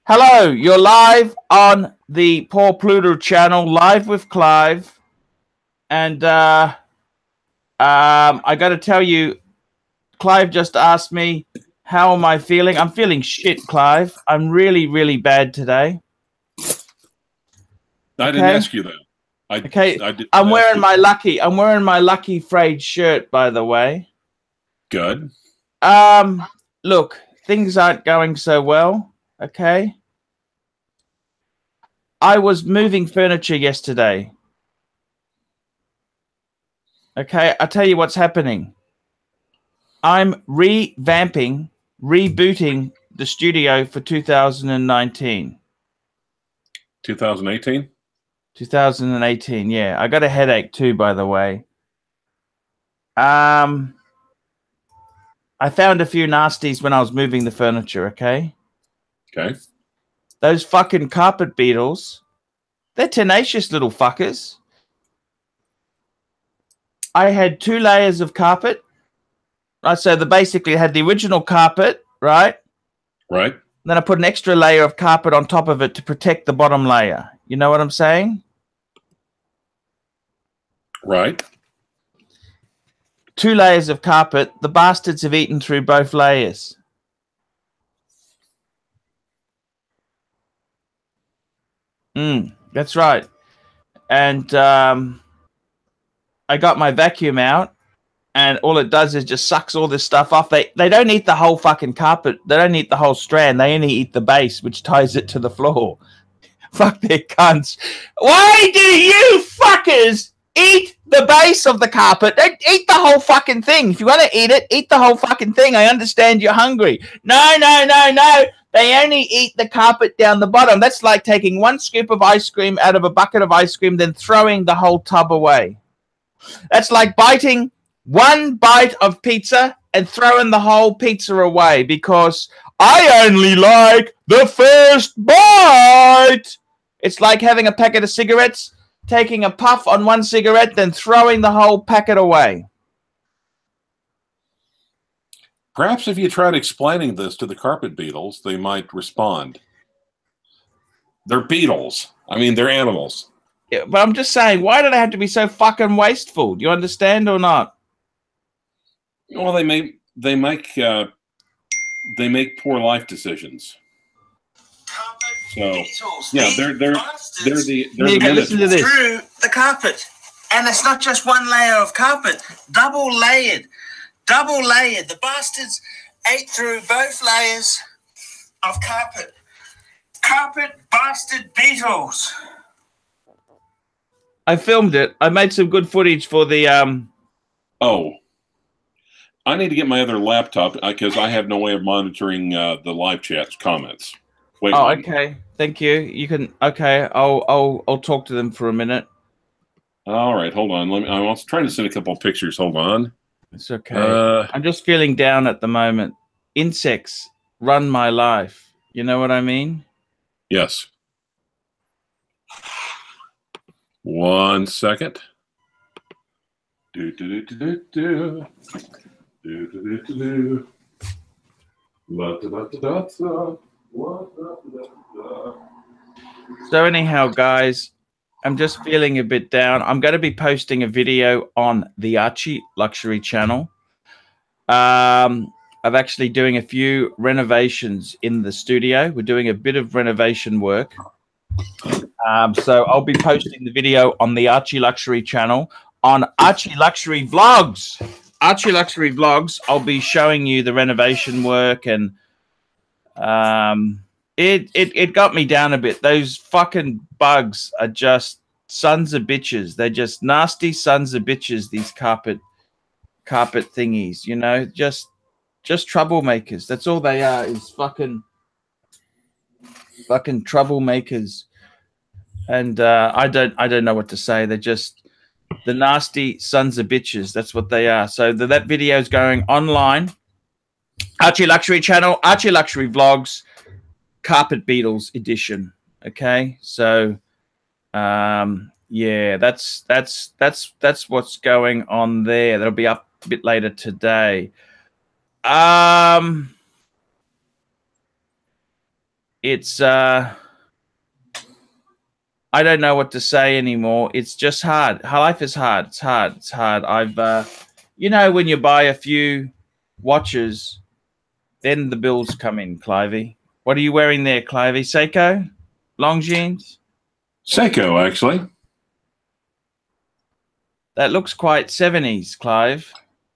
Hello, you're live on the Poor Pluta channel, live with Clyve. And I got to tell you, Clyve just asked me, how am I feeling? I'm feeling shit, Clyve. I'm really, really bad today. I didn't ask you that. I'm wearing my lucky frayed shirt, by the way. Good. Look, things aren't going so well. Okay. I was moving furniture yesterday. Okay, I'll tell you what's happening. I'm rebooting the studio for 2019. 2018? 2018, yeah. I got a headache too, by the way. I found a few nasties when I was moving the furniture, okay? Okay. Those fucking carpet beetles, they're tenacious little fuckers. I had 2 layers of carpet. Right, so basically had the original carpet, right? Right. Then I put an extra layer of carpet on top of it to protect the bottom layer. You know what I'm saying? Right. 2 layers of carpet. The bastards have eaten through both layers. That's right. And I got my vacuum out, and all it does is just sucks all this stuff off. They don't eat the whole fucking carpet. They don't eat the whole strand. They only eat the base, which ties it to the floor. Fuck their cunts. Why do you fuckers eat the base of the carpet? Don't eat the whole fucking thing. If you want to eat it, eat the whole fucking thing. I understand you're hungry. No, no, no, no. They only eat the carpet down the bottom. That's like taking 1 scoop of ice cream out of a bucket of ice cream, then throwing the whole tub away. That's like biting 1 bite of pizza and throwing the whole pizza away because I only like the first bite. It's like having a packet of cigarettes, taking a puff on 1 cigarette, then throwing the whole packet away. Perhaps if you tried explaining this to the carpet beetles, they might respond. They're beetles. I mean, they're animals. Yeah, but I'm just saying, why do they have to be so fucking wasteful? Do you understand or not? Well, they make poor life decisions. So yeah, they're listen to this. Through the carpet, and it's not just 1 layer of carpet, double layered. The bastards ate through both layers of carpet. Carpet bastard beetles. I filmed it. I made some good footage for the Oh, I need to get my other laptop because I have no way of monitoring the live chat's comments. Wait. Oh, okay. Thank you. You can. Okay. I'll talk to them for a minute. All right. Hold on. I was trying to send a couple of pictures. Hold on. It's okay. I'm just feeling down at the moment. Insects run my life. You know what I mean? Yes. 1 second. So anyhow, guys, I'm just feeling a bit down. I'm going to be posting a video on the Archie Luxury channel. I'm actually doing a few renovations in the studio. We're doing a bit of renovation work. So I'll be posting the video on the Archie Luxury channel on Archie Luxury Vlogs. Archie Luxury Vlogs, I'll be showing you the renovation work, and it got me down a bit. Those fucking bugs are just sons of bitches. They're just nasty sons of bitches, these carpet thingies, you know, just troublemakers. That's all they are, is fucking troublemakers. And I don't know what to say. They're just the nasty sons of bitches. That's what they are. So that video is going online. Archie Luxury channel, Archie Luxury Vlogs, Carpet Beetles edition. Okay, so yeah, that's what's going on there. That'll be up a bit later today. it's I don't know what to say anymore. It's just hard. Life is hard. It's hard. It's hard. I've you know, when you buy a few watches, then the bills come in, Clyve. What are you wearing there, Clyve? Seiko? Long jeans? Seiko, actually. That looks quite 70s, Clyve.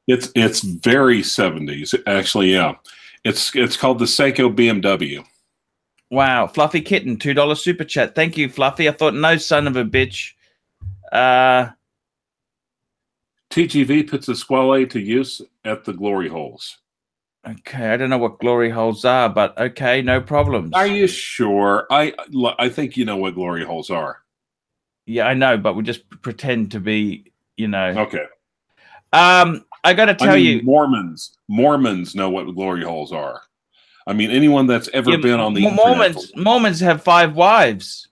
It's very 70s, actually. Yeah, it's called the Seiko BMW. Wow, Fluffy Kitten, $2 super chat. Thank you, Fluffy. I thought no son of a bitch. TGV puts the squale to use at the glory holes. Okay, I don't know what glory holes are, but okay, no problems. Are you sure? I think you know what glory holes are. Yeah, I know, but we just pretend to be, you know. Okay. I got to tell you, Mormons know what glory holes are. I mean, anyone that's ever been on the Mormons have 5 wives.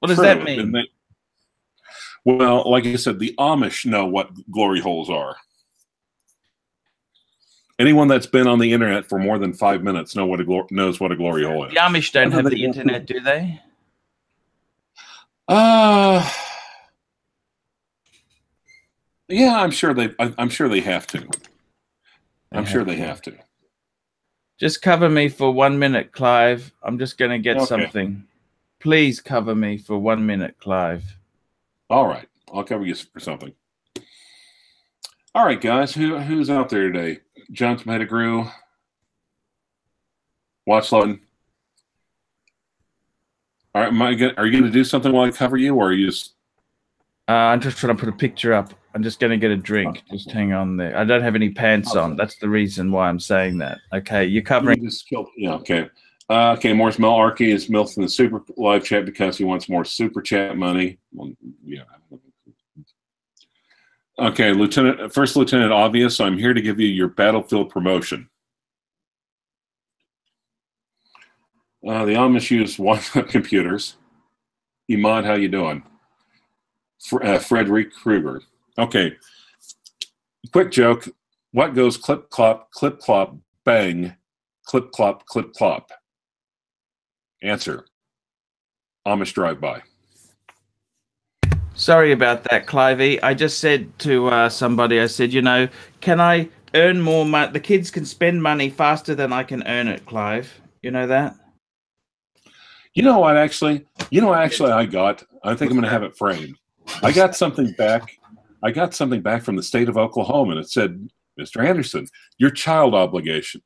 What does that mean? Well, like I said, the Amish know what glory holes are. Anyone that's been on the internet for more than 5 minutes knows what a glory hole is. The Amish don't have the internet, do they? Yeah, I'm sure they have to. I'm sure they have to. Just cover me for 1 minute, Clyve. I'm just going to get something. Please cover me for 1 minute, Clyve. All right, I'll cover you for something. All right, guys, who's out there today? John Pettigrew, Watch Logan. All right, are you going to do something while I cover you, or are you just? I'm just trying to put a picture up. I'm just going to get a drink. Just hang on there. I don't have any pants on. That's the reason why I'm saying that. Okay, you're covering. Yeah, okay. Okay, Morris Mel Archie is Milton in the super live chat because he wants more super chat money. Well, yeah. Okay, First Lieutenant Obvious, I'm here to give you your battlefield promotion. The Amish use one-up computers. Imad, how you doing? Frederick Kruger. Okay, quick joke. What goes clip clop, bang, clip clop, clip clop? Answer: Amish drive-by. Sorry about that, Clyve. I just said to somebody, I said, you know, can I earn more money? The kids can spend money faster than I can earn it, Clyve. You know that? You know what, actually? I think I'm going to have it framed. I got something back from the state of Oklahoma, and it said, Mr. Anderson, your child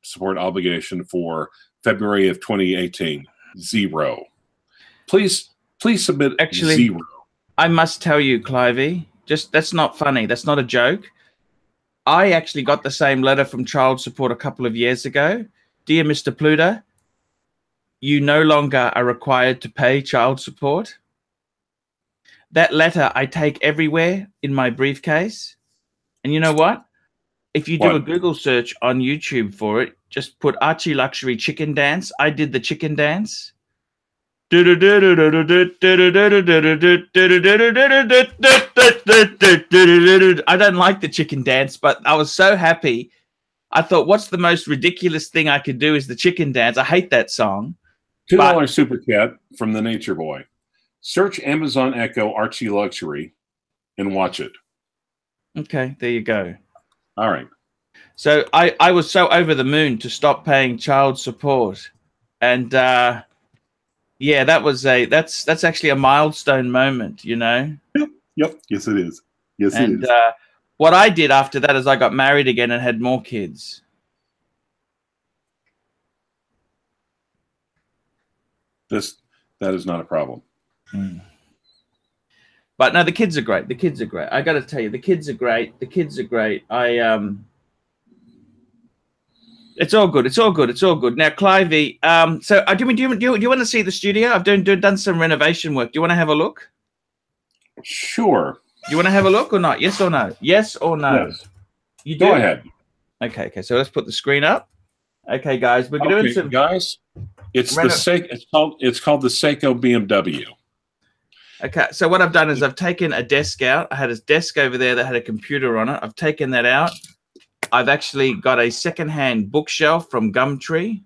support obligation for February of 2018, 0. Please submit 0. I must tell you, Clyve, that's not funny. That's not a joke. I actually got the same letter from child support a couple of years ago. Dear Mr. Pluta, you no longer are required to pay child support. That letter I take everywhere in my briefcase. And you know what? If you do a Google search on YouTube for it, just put Archie Luxury chicken dance. I did the chicken dance. I don't like the chicken dance, but I was so happy. I thought, what's the most ridiculous thing I could do is the chicken dance. I hate that song. $2 super chat from the Nature Boy. Search Amazon Echo Archie Luxury and watch it. Okay, there you go. All right. So I was so over the moon to stop paying child support, and yeah, that's actually a milestone moment, you know. Yep. Yes, it is. Yes, it is. What I did after that is I got married again and had more kids. That is not a problem. But no, the kids are great. The kids are great. I got to tell you, the kids are great. The kids are great. It's all good. It's all good. It's all good. Now, Clyve, so do you want to see the studio? I've done some renovation work. Do you want to have a look? Sure. You want to have a look or not? Yes or no? Yes or no? Yes. You do? Go ahead. Okay. So let's put the screen up. Okay, guys, we're doing some. Guys, it's called the Seiko BMW. Okay, so what I've done is I've taken a desk out. I had a desk over there that had a computer on it. I've taken that out. I've actually got a secondhand bookshelf from Gumtree.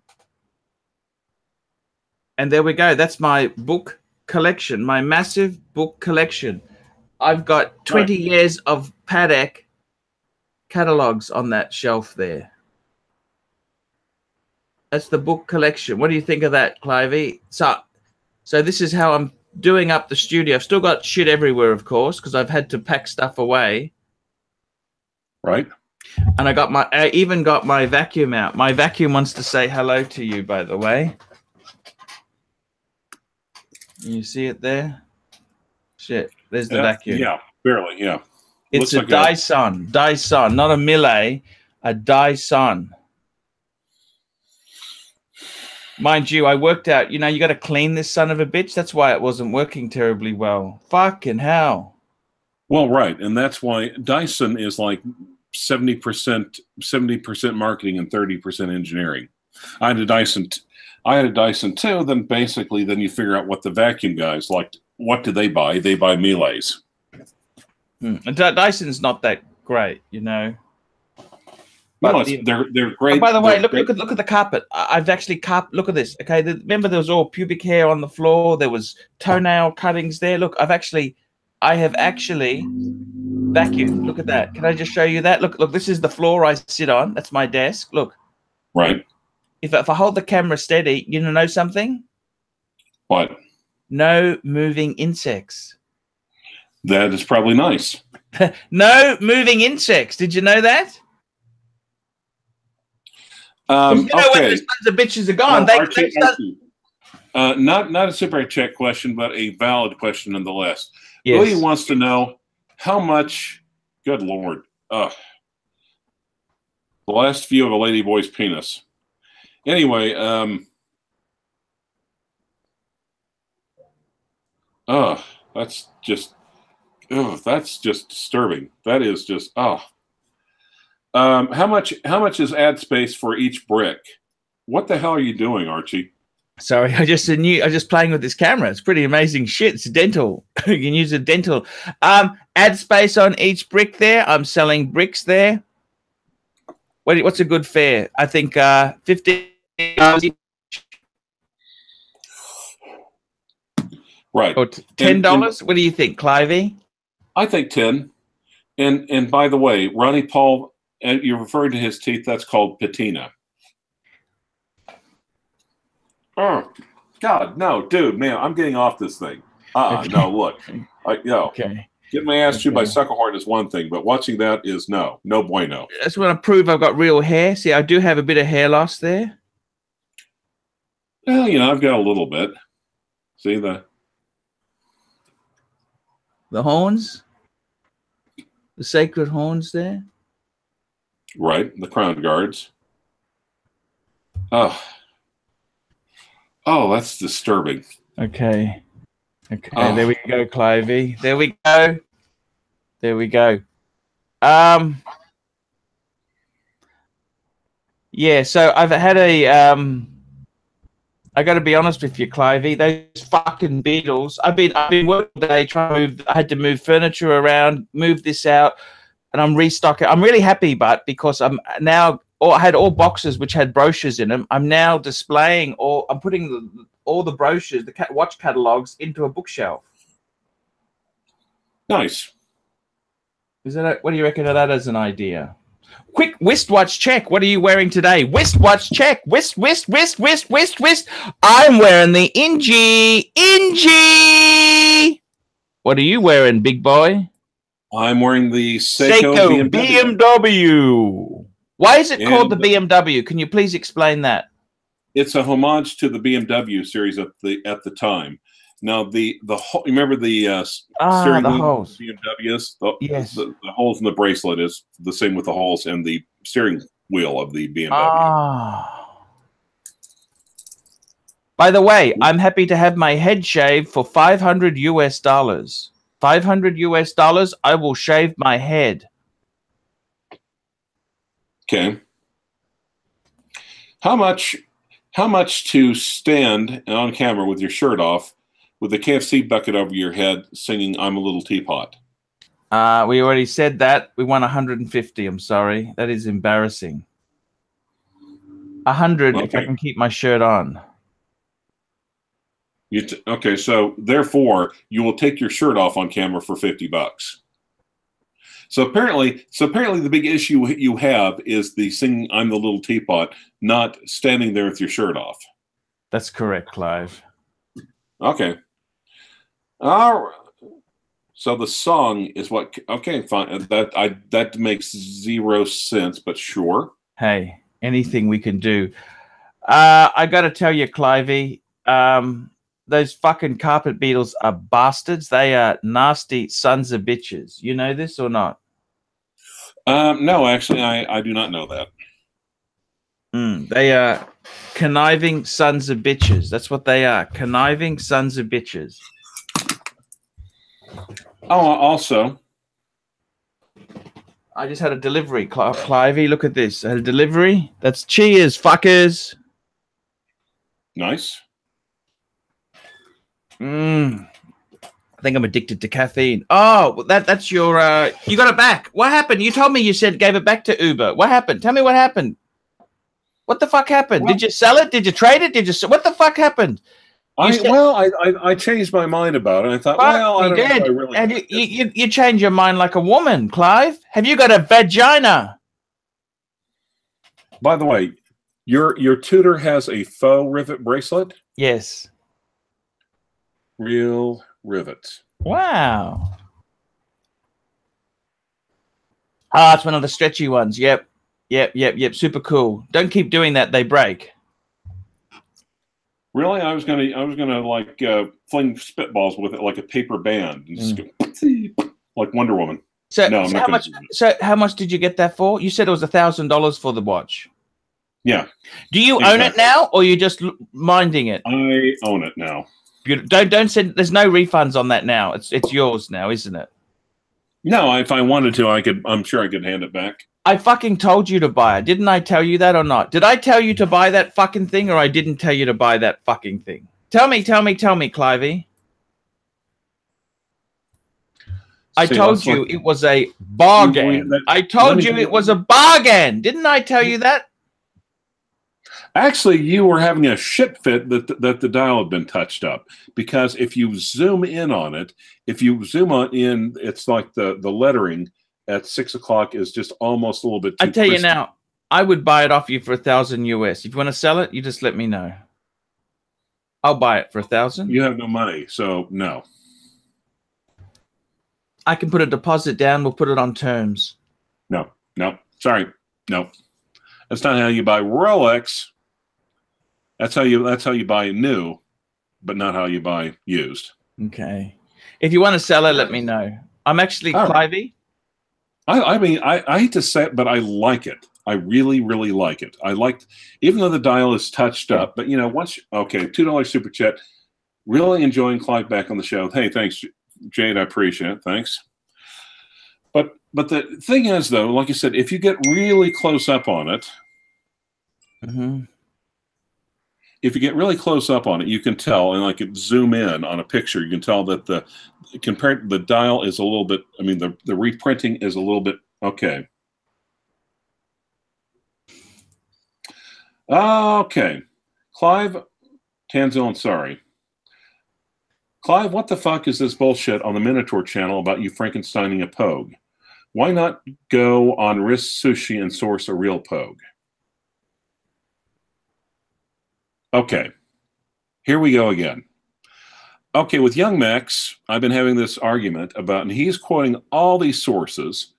And there we go. That's my book collection, my massive book collection. I've got 20 years of paddock catalogs on that shelf there. That's the book collection. What do you think of that, Clyve? So this is how I'm doing up the studio. I've still got shit everywhere, of course, because I've had to pack stuff away. Right. And I even got my vacuum out. My vacuum wants to say hello to you, by the way. You see it there? Shit, there's the vacuum. Yeah, barely, yeah. It's a Dyson, not a Millet, a Dyson. Mind you, I worked out, you know, you got to clean this son of a bitch. That's why it wasn't working terribly well. Fucking hell. Well, right. And that's why Dyson is like 70% marketing and 30% engineering. I had a Dyson too. Then basically, then you figure out what the vacuum guys like. What do they buy? They buy Millets. And Dyson's not that great, you know. No, they're great. Oh, by the way, look at the carpet. I've actually look at this. Okay, remember there was all pubic hair on the floor. There was toenail cuttings there. Look, I have actually vacuumed. Look at that. Can I just show you that? Look. This is the floor I sit on. That's my desk. Look. Right. If I hold the camera steady, you know something? What? No moving insects. That is probably nice. No moving insects. Did you know that? You know when those sons of bitches are gone. Not a super check question, but a valid question nonetheless. Yes. Willie wants to know how much. Good Lord, the last view of a ladyboy's penis. Anyway, that's just disturbing. That is just how much is ad space for each brick? What the hell are you doing, Archie? Sorry, I'm just playing with this camera. It's pretty amazing shit. It's dental. You can use a dental. Ad space on each brick there. I'm selling bricks there. What's a good fare? I think $15. Right. Or $10. What do you think, Clyve? I think 10. And by the way, Ronnie Paul, you're referring to his teeth. That's called patina. Oh, God, no, dude, man, I'm getting off this thing. Okay. No, look. Okay. Getting my ass chewed by Suckerhorn is one thing, but watching that is no bueno. That's when I prove I've got real hair. See, I do have a bit of hair loss there. Well, I've got a little bit. See the horns? The sacred horns there? Right, the crown guards. Oh, that's disturbing. Okay. There we go, Clyve. There we go. Yeah, so I've had I got to be honest with you, Clyve. Those fucking beetles. I've been working today trying to move. I had to move furniture around, move this out, and I'm restocking. I'm really happy, but because I'm now, I had all boxes which had brochures in them. I'm now displaying, I'm putting all the brochures, the watch catalogs, into a bookshelf. Nice. What do you reckon of that as an idea? Quick wristwatch check. What are you wearing today? Wristwatch check. Wrist. I'm wearing the Ingy. What are you wearing, big boy? I'm wearing the Seiko BMW. Why is it called the BMW? Can you please explain that? It's a homage to the BMW series at the time. Now remember the steering wheel holes. BMWs? Yes. The holes in the bracelet is the same with the holes in the steering wheel of the BMW. By the way, I'm happy to have my head shaved for $500 US. $500 US. I will shave my head. Okay. How much to stand on camera with your shirt off with the KFC bucket over your head singing I'm a Little Teapot? We already said that. We won 150. I'm sorry. That is embarrassing. 100 if I can keep my shirt on. Okay, so therefore you will take your shirt off on camera for $50. So apparently the big issue you have is the singing "I'm the Little Teapot," not standing there with your shirt off. That's correct, Clyve. Okay. All right. So the song is what? Okay, fine. That makes zero sense, but sure. Hey, anything we can do. I got to tell you, Clyve, those fucking carpet beetles are bastards. They are nasty sons of bitches. You know this or not? No, actually, I do not know that. They are conniving sons of bitches. That's what they are. Conniving sons of bitches. Oh, also, I just had a delivery, Clyve. Look at this. I had a delivery. That's cheers, fuckers. Nice. I think I'm addicted to caffeine. Oh, that's your you got it back. What happened? You told me you said gave it back to Uber. What happened? Tell me what happened. What the fuck happened? Did you sell it? Did you trade it? What the fuck happened? I changed my mind about it. I thought, well, I don't know if I really and you change your mind like a woman, Clyve. Have you got a vagina? By the way, your tutor has a faux rivet bracelet? Yes. Real rivets. Wow. Ah, it's one of the stretchy ones. Yep. Super cool. Don't keep doing that. They break. Really? I was gonna like fling spitballs with it like a paper band and just go, like Wonder Woman. So, no, I'm not how much? So how much did you get that for? You said it was $1,000 for the watch. Yeah. Do you own it now, or you're just minding it? I own it now. Don't send. There's no refunds on that now. It's yours now, isn't it? No, if I wanted to, I could. I'm sure I could hand it back. I fucking told you to buy it. Didn't I tell you that or not? Did I tell you to buy that fucking thing, or I didn't tell you to buy that fucking thing? Tell me, Clyve. I told you it was a bargain. I told you it was a bargain. Didn't I tell you that? Actually, you were having a shit fit that the dial had been touched up, because if you zoom in on it, it's like the lettering at 6 o'clock is just almost a little bit too I tell you now, I would buy it off you for $1,000 US. If you want to sell it, you just let me know. I'll buy it for $1,000. You have no money, so no. I can put a deposit down. We'll put it on terms. No. Sorry. No. That's not how you buy Rolex. That's how you buy new, but not how you buy used. Okay. If you want to sell it, let me know. I'm actually Clyve. I mean, I hate to say it, but I like it. I really, really like it. Even though the dial is touched up, but $2 super chat. Really enjoying Clyve back on the show. Hey, thanks, Jade. I appreciate it. Thanks. But the thing is, though, like I said, if you get really close up on it, if you get really close up on it, you can tell, and like zoom in on a picture, you can tell that the dial is a little bit. I mean, the reprinting is a little bit okay. Okay, Clyve, Tanzil, sorry. Clyve, what the fuck is this bullshit on the Minotaur channel about you Frankensteining a Pogue? Why not go on Risk Sushi and source a real Pogue? Okay, here we go again. Okay, with Young Max, I've been having this argument about, and he's quoting all these sources,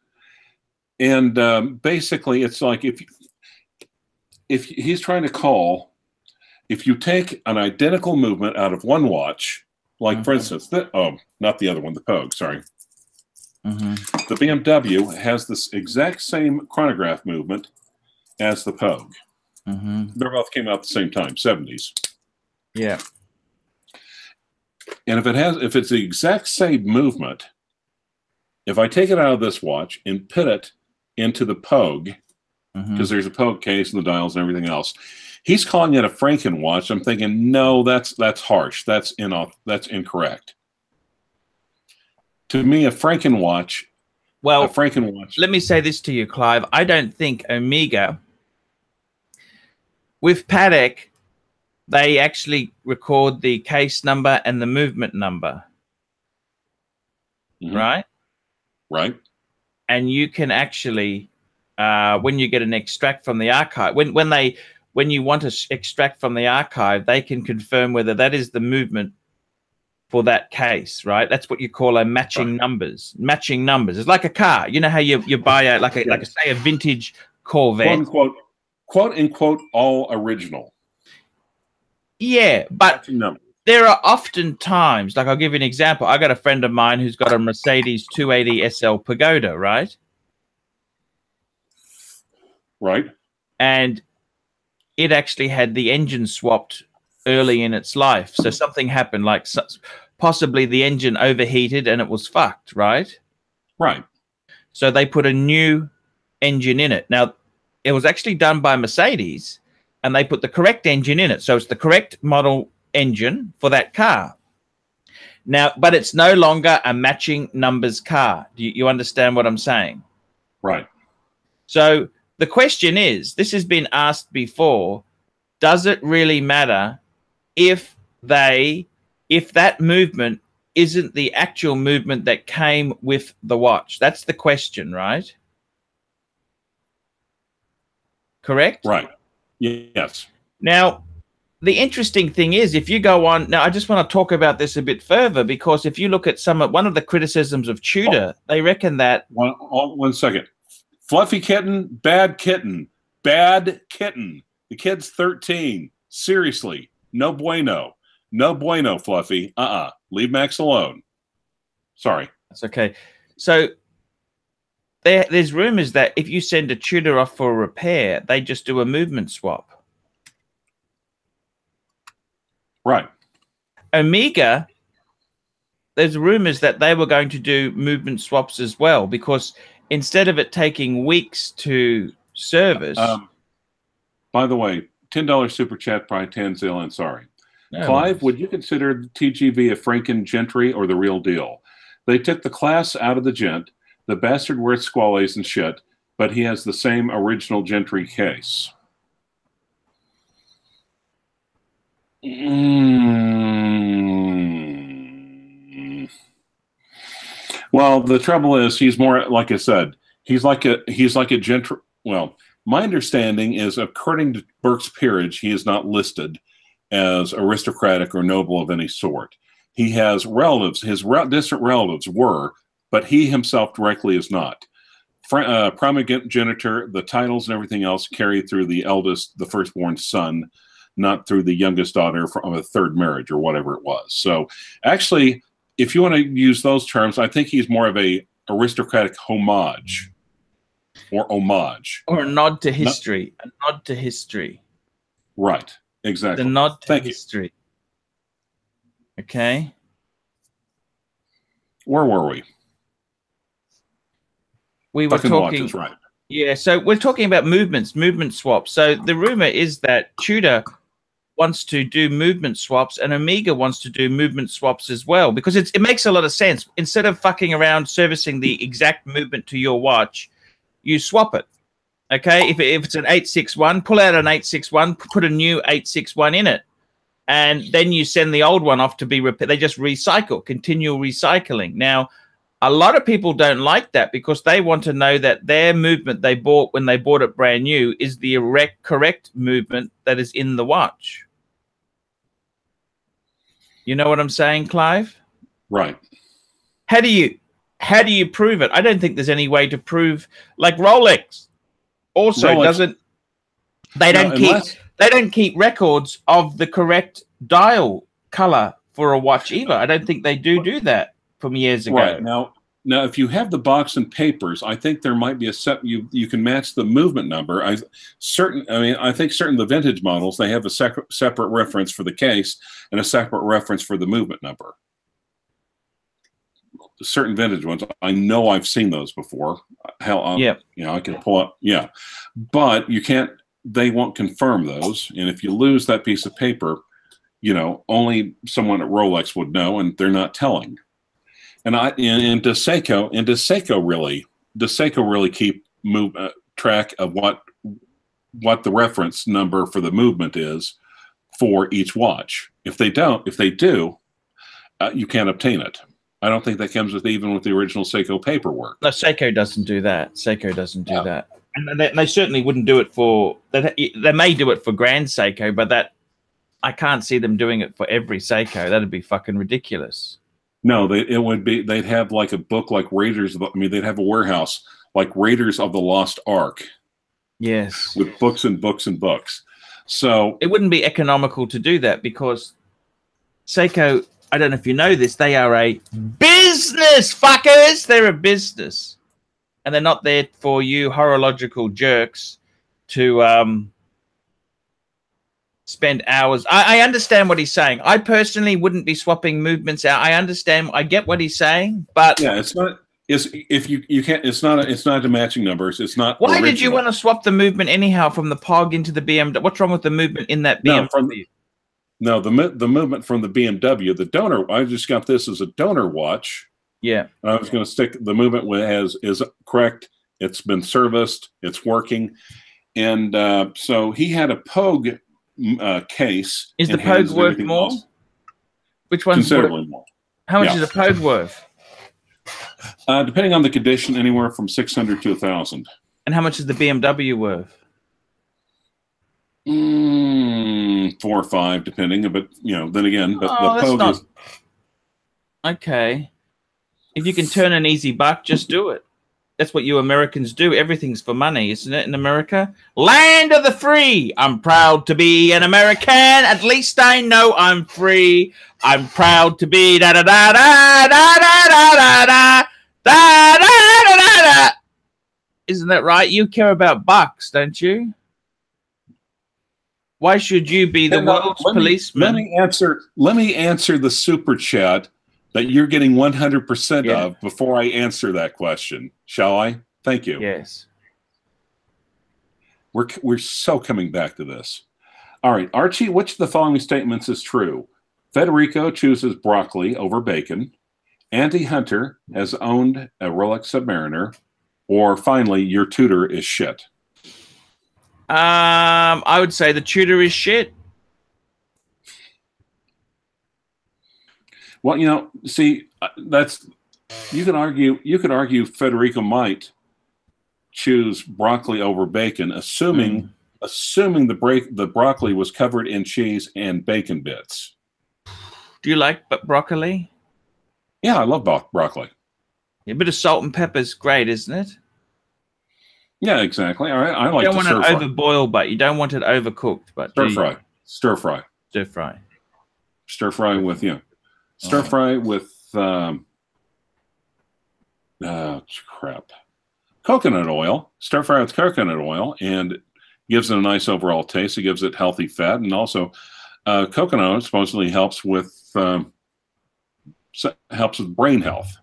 and basically it's like if he's trying to call, if you take an identical movement out of one watch, like for instance, not the other one, the Pogue, sorry. The BMW has this exact same chronograph movement as the Pogue. They both came out at the same time, 70s. Yeah. And if it's the exact same movement, if I take it out of this watch and put it into the Pogue, because there's a Pogue case and the dials and everything else, he's calling it a Franken watch. I'm thinking, no, that's harsh. That's incorrect. To me, a Franken watch. Well, a Franken watch. Let me say this to you, Clyve. I don't think Omega with Paddock they actually record the case number and the movement number. Mhm. Right? Right. And you can actually, when you get an extract from the archive, when you want to extract from the archive, they can confirm whether that is the movement for that case, right? That's what you call a matching numbers. Matching numbers. It's like a car. You know how you buy a say a vintage Corvette, quote unquote all original. Yeah, but Matching numbers. there are often times, like I'll give you an example. I got a friend of mine who's got a Mercedes 280 SL Pagoda, right? Right. And it actually had the engine swapped early in its life. So something happened, like possibly the engine overheated and it was fucked, right? Right. So they put a new engine in it. Now, it was actually done by Mercedes, and they put the correct engine in it. So it's the correct model engine for that car. Now, but it's no longer a matching numbers car. Do you understand what I'm saying? Right. So the question is, this has been asked before, does it really matter if that movement isn't the actual movement that came with the watch? That's the question, right? Correct? Right. Yes. Now, the interesting thing is, if you go on now, I just want to talk about this a bit further, because if you look at one of the criticisms of Tudor, they reckon that 1 second. Fluffy kitten, bad kitten, bad kitten. The kid's 13. Seriously, no bueno, no bueno, Fluffy. Leave Max alone. Sorry. That's okay. So there's rumors that if you send a Tudor off for a repair, they just do a movement swap. Right. Omega, there's rumors that they were going to do movement swaps as well, because instead of it taking weeks to service. By the way, $10 super chat by Tanzil, and sorry. No, Clyve, would you consider the TGV a Franken gentry or the real deal? They took the class out of the gent. The bastard wears squales and shit, but he has the same original gentry case. Well, the trouble is, he's more, like I said, he's like a gentry. Well, my understanding is, according to Burke's peerage, he is not listed as aristocratic or noble of any sort. He has relatives. His distant relatives were, but he himself directly is not. Primogeniture, the titles and everything else carried through the eldest, the firstborn son, not through the youngest daughter from a third marriage or whatever it was. So actually, if you want to use those terms, I think he's more of a aristocratic homage or homage. Or a nod to history. A nod to history. Right. Exactly. The nod to Thank history. You. Okay. Where were we? We were talking. Watches, right. Yeah, so we're talking about movement swaps. So the rumor is that Tudor wants to do movement swaps, and Omega wants to do movement swaps as well, because it makes a lot of sense. Instead of fucking around servicing the exact movement to your watch, you swap it. Okay, if it's an 861, pull out an 861, put a new 861 in it, and then you send the old one off to be repaired. They just recycle, continual recycling. Now, a lot of people don't like that, because they want to know that their movement they bought when they bought it brand new is the correct movement that is in the watch. You know what I'm saying, Clyve? Right. How do you prove it? I don't think there's any way to prove. Like Rolex also doesn't. They don't keep records of the correct dial color for a watch either. I don't think they do that from years ago. Right. Now, if you have the box and papers, I think there might be a set you can match the movement number. I think certain of the vintage models, they have a separate reference for the case and a separate reference for the movement number. Certain vintage ones, I know I've seen those before. Hell, yeah. You know, I can pull up, yeah, but you can't. They won't confirm those, and if you lose that piece of paper, you know, only someone at Rolex would know, and they're not telling. And DeSeco really keep track of what the reference number for the movement is for each watch. If they do, you can't obtain it. I don't think that comes with even with the original Seiko paperwork. No, Seiko doesn't do that. Seiko doesn't do that. And they certainly wouldn't do it for... They may do it for Grand Seiko, but that... I can't see them doing it for every Seiko. That'd be fucking ridiculous. No, it would be... They'd have like a book like Raiders... I mean, they'd have a warehouse like Raiders of the Lost Ark. Yes. With books and books and books. So... It wouldn't be economical to do that because Seiko... I don't know if you know this, they are a business, fuckers. They're a business. And they're not there for you horological jerks to spend hours. I understand what he's saying. I personally wouldn't be swapping movements out. I understand. I get what he's saying, but yeah, it's not. If you can't. It's not the matching numbers. It's not. Why original. did you want to swap the movement anyhow from the POG into the BMW? What's wrong with the movement in that BMW? No, the movement from the BMW, the donor. I just got this as a donor watch. Yeah, I was going to stick the movement is correct. It's been serviced. It's working, and so he had a Pogue case. Is the Pogue worth more? Else. Which one's considerably more? How much is a Pogue worth? Depending on the condition, anywhere from $600 to $1,000. And how much is the BMW worth? 4 or 5, depending. But then again, but the Pogue is okay. If you can turn an easy buck, just do it. That's what you Americans do. Everything's for money, isn't it? In America, land of the free. I'm proud to be an American. At least I know I'm free. I'm proud to be da da da da da da da da da da da da. Isn't that right? You care about bucks, don't you? Why should you be the world's policeman? Let me answer the super chat that you're getting 100% of before I answer that question. Shall I? Thank you. Yes. We're so coming back to this. All right, Archie, which of the following statements is true? Federico chooses broccoli over bacon. Auntie Hunter has owned a Rolex Submariner. Or finally, your tutor is shit. I would say the tutor is shit. Well, see, that's you could argue Federico might choose broccoli over bacon, assuming the broccoli was covered in cheese and bacon bits. Do you like broccoli? Yeah, I love broccoli. A bit of salt and pepper is great, isn't it? Yeah, exactly. All right, I like. You don't want it overboiled, but you don't want it overcooked. But stir fry with stir fry with coconut oil. Stir fry with coconut oil, and gives it a nice overall taste. It gives it healthy fat, and also coconut oil supposedly helps with brain health.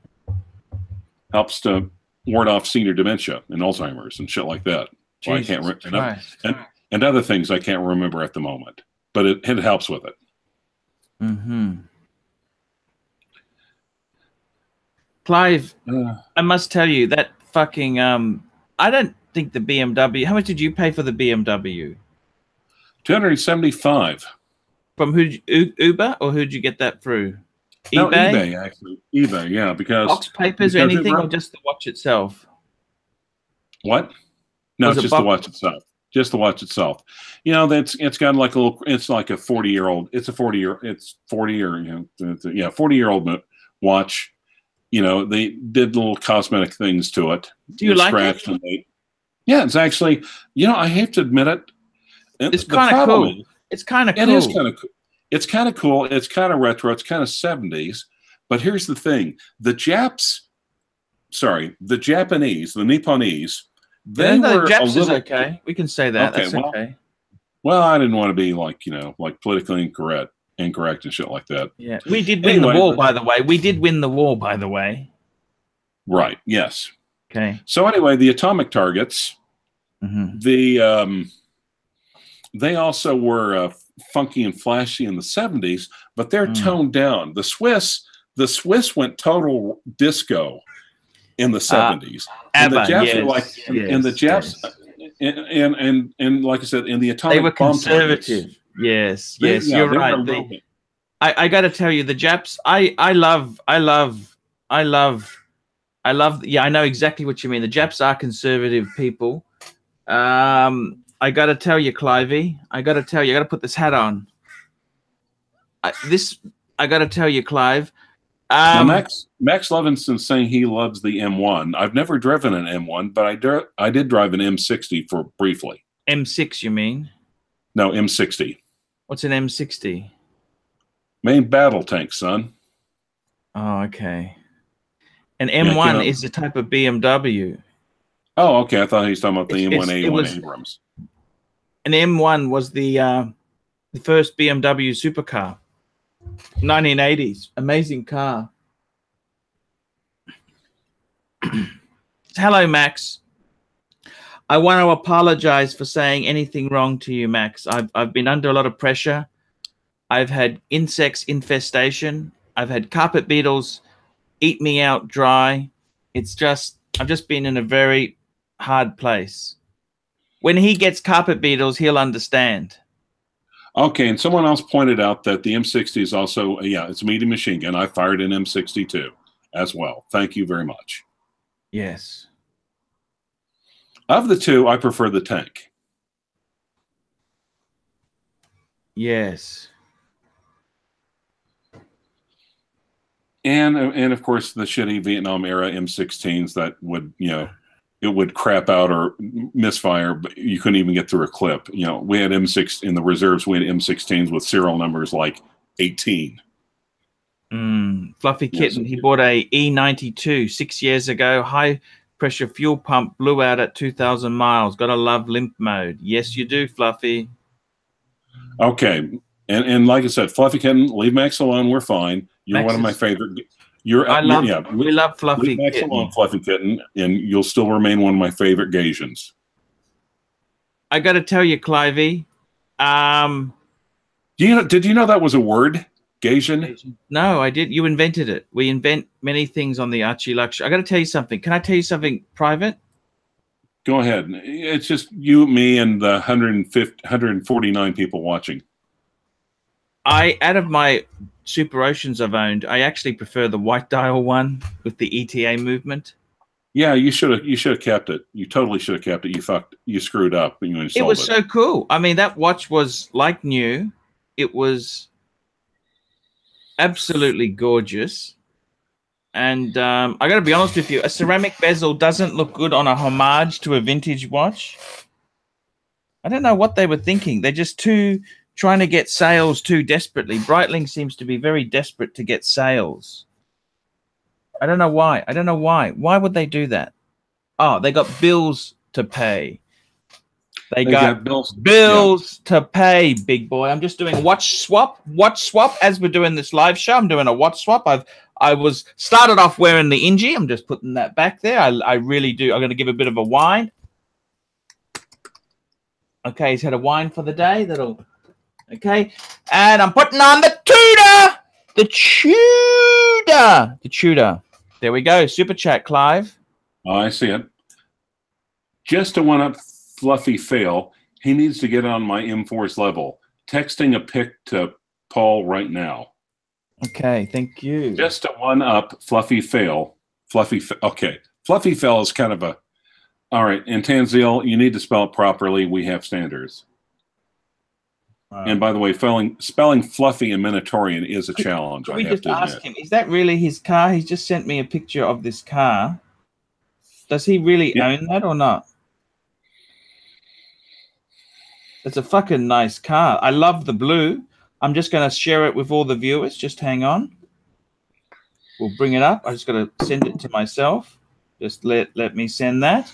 Helps to ward off senior dementia and Alzheimer's and shit like that. Well, I can't and other things I can't remember at the moment, but it helps with it. Mm-hmm. Clive, I must tell you that fucking I don't think the BMW. How much did you pay for the BMW? $275. From who? Uber, or who'd you get that through? No, eBay? eBay, actually. eBay, yeah, because... Box papers or anything, or just the watch itself? What? No, just the watch itself. Just the watch itself. It's got like a little... It's like a 40-year-old... It's a 40-year-old watch. They did little cosmetic things to it. Do you like it? Yeah, it's actually... I hate to admit it. It's kind of cool. It's kind of cool. It is kind of cool. It's kind of cool. It's kind of retro. It's kind of 70s. But here's the thing. The Japanese, the Nipponese, they were the Japs a little... is okay. We can say that. Okay, that's okay. Well, I didn't want to be like politically incorrect and shit like that. Yeah. We did win the war, by the way. We did win the war, by the way. Right. Yes. Okay. So anyway, the atomic targets, they also were funky and flashy in the 70s, but they're toned down. The Swiss went total disco in the 70s. And the Japs were like, and the Japs, and like I said, in the atomic they were bomb conservative. targets, Yes, yes, you're right. I got to tell you, the Japs. I love. Yeah, I know exactly what you mean. The Japs are conservative people. I got to tell you, Clyve. I got to tell you. I got to put this hat on. I got to tell you, Clyve. Now, Max Levinson's saying he loves the M1. I've never driven an M1, but I did drive an M60 for briefly. M6, you mean? No, M60. What's an M60? Main battle tank, son. Oh, okay. An M1 is a type of BMW. Oh, okay. I thought he was talking about the M1A1 Abrams. An M1 was the first BMW supercar. 1980s. Amazing car. Hello, Max. I want to apologize for saying anything wrong to you, Max. I've been under a lot of pressure. I've had insects infestation. I've had carpet beetles eat me out dry. I've just been in a very hard place. When he gets carpet beetles, he'll understand. Okay, and someone else pointed out that the M60 is also, it's a medium machine gun. I fired an M62 as well. Thank you very much. Yes. Of the two, I prefer the tank. Yes. And of course, the shitty Vietnam era M16s that would, it would crap out or misfire, but you couldn't even get through a clip. We had M6 in the reserves. We had M16s with serial numbers like 18. Fluffy Kitten. He bought a E92 6 years ago. High pressure fuel pump blew out at 2,000 miles. Gotta love limp mode. Yes, you do, Fluffy. Okay, and like I said, Fluffy Kitten, leave Max alone. We're fine. You're one of my favorite. We love Fluffy Kitten. Max alone, Fluffy Kitten, and you'll still remain one of my favorite Gasians. I got to tell you, Clyve. Did you know that was a word, Gasian? No, I did. You invented it. We invent many things on the Archie Luxury. I got to tell you something. Can I tell you something private? Go ahead. It's just you, me, and the 149 people watching. Out of my Super Oceans I've owned, I actually prefer the white dial one with the ETA movement. Yeah, you should have kept it. You totally should have kept it. You screwed up when you installed it. It was so cool. I mean, that watch was like new. It was absolutely gorgeous. And I got to be honest with you, a ceramic bezel doesn't look good on a homage to a vintage watch. I don't know what they were thinking. They're just trying to get sales too desperately. Breitling seems to be very desperate to get sales. I don't know why. Why would they do that? Oh, they got bills to pay. They got bills to pay, big boy. I'm just doing watch swap. As we're doing this live show, I'm doing a watch swap. I was started off wearing the Ingy. I'm just putting that back there. I really do. I'm going to give a bit of a wine. Okay, he's had a wine for the day. Okay, and I'm putting on the Tudor. There we go. Super chat, Clyve. Oh, I see it. Just to one up Fluffy Fail, he needs to get on my M4's level. Texting a pic to Paul right now. Okay, thank you. Just to one up Fluffy Fail. Okay, Fluffy Fail is kind of a. All right, and Tanzil, you need to spell it properly. We have standards. And by the way, spelling Fluffy and Minotaurian is a challenge. Could we just ask him, is that really his car? He's just sent me a picture of this car. Does he really own that or not? It's a fucking nice car. I love the blue. I'm just going to share it with all the viewers. Just hang on. We'll bring it up. I just got to send it to myself. Just let me send that.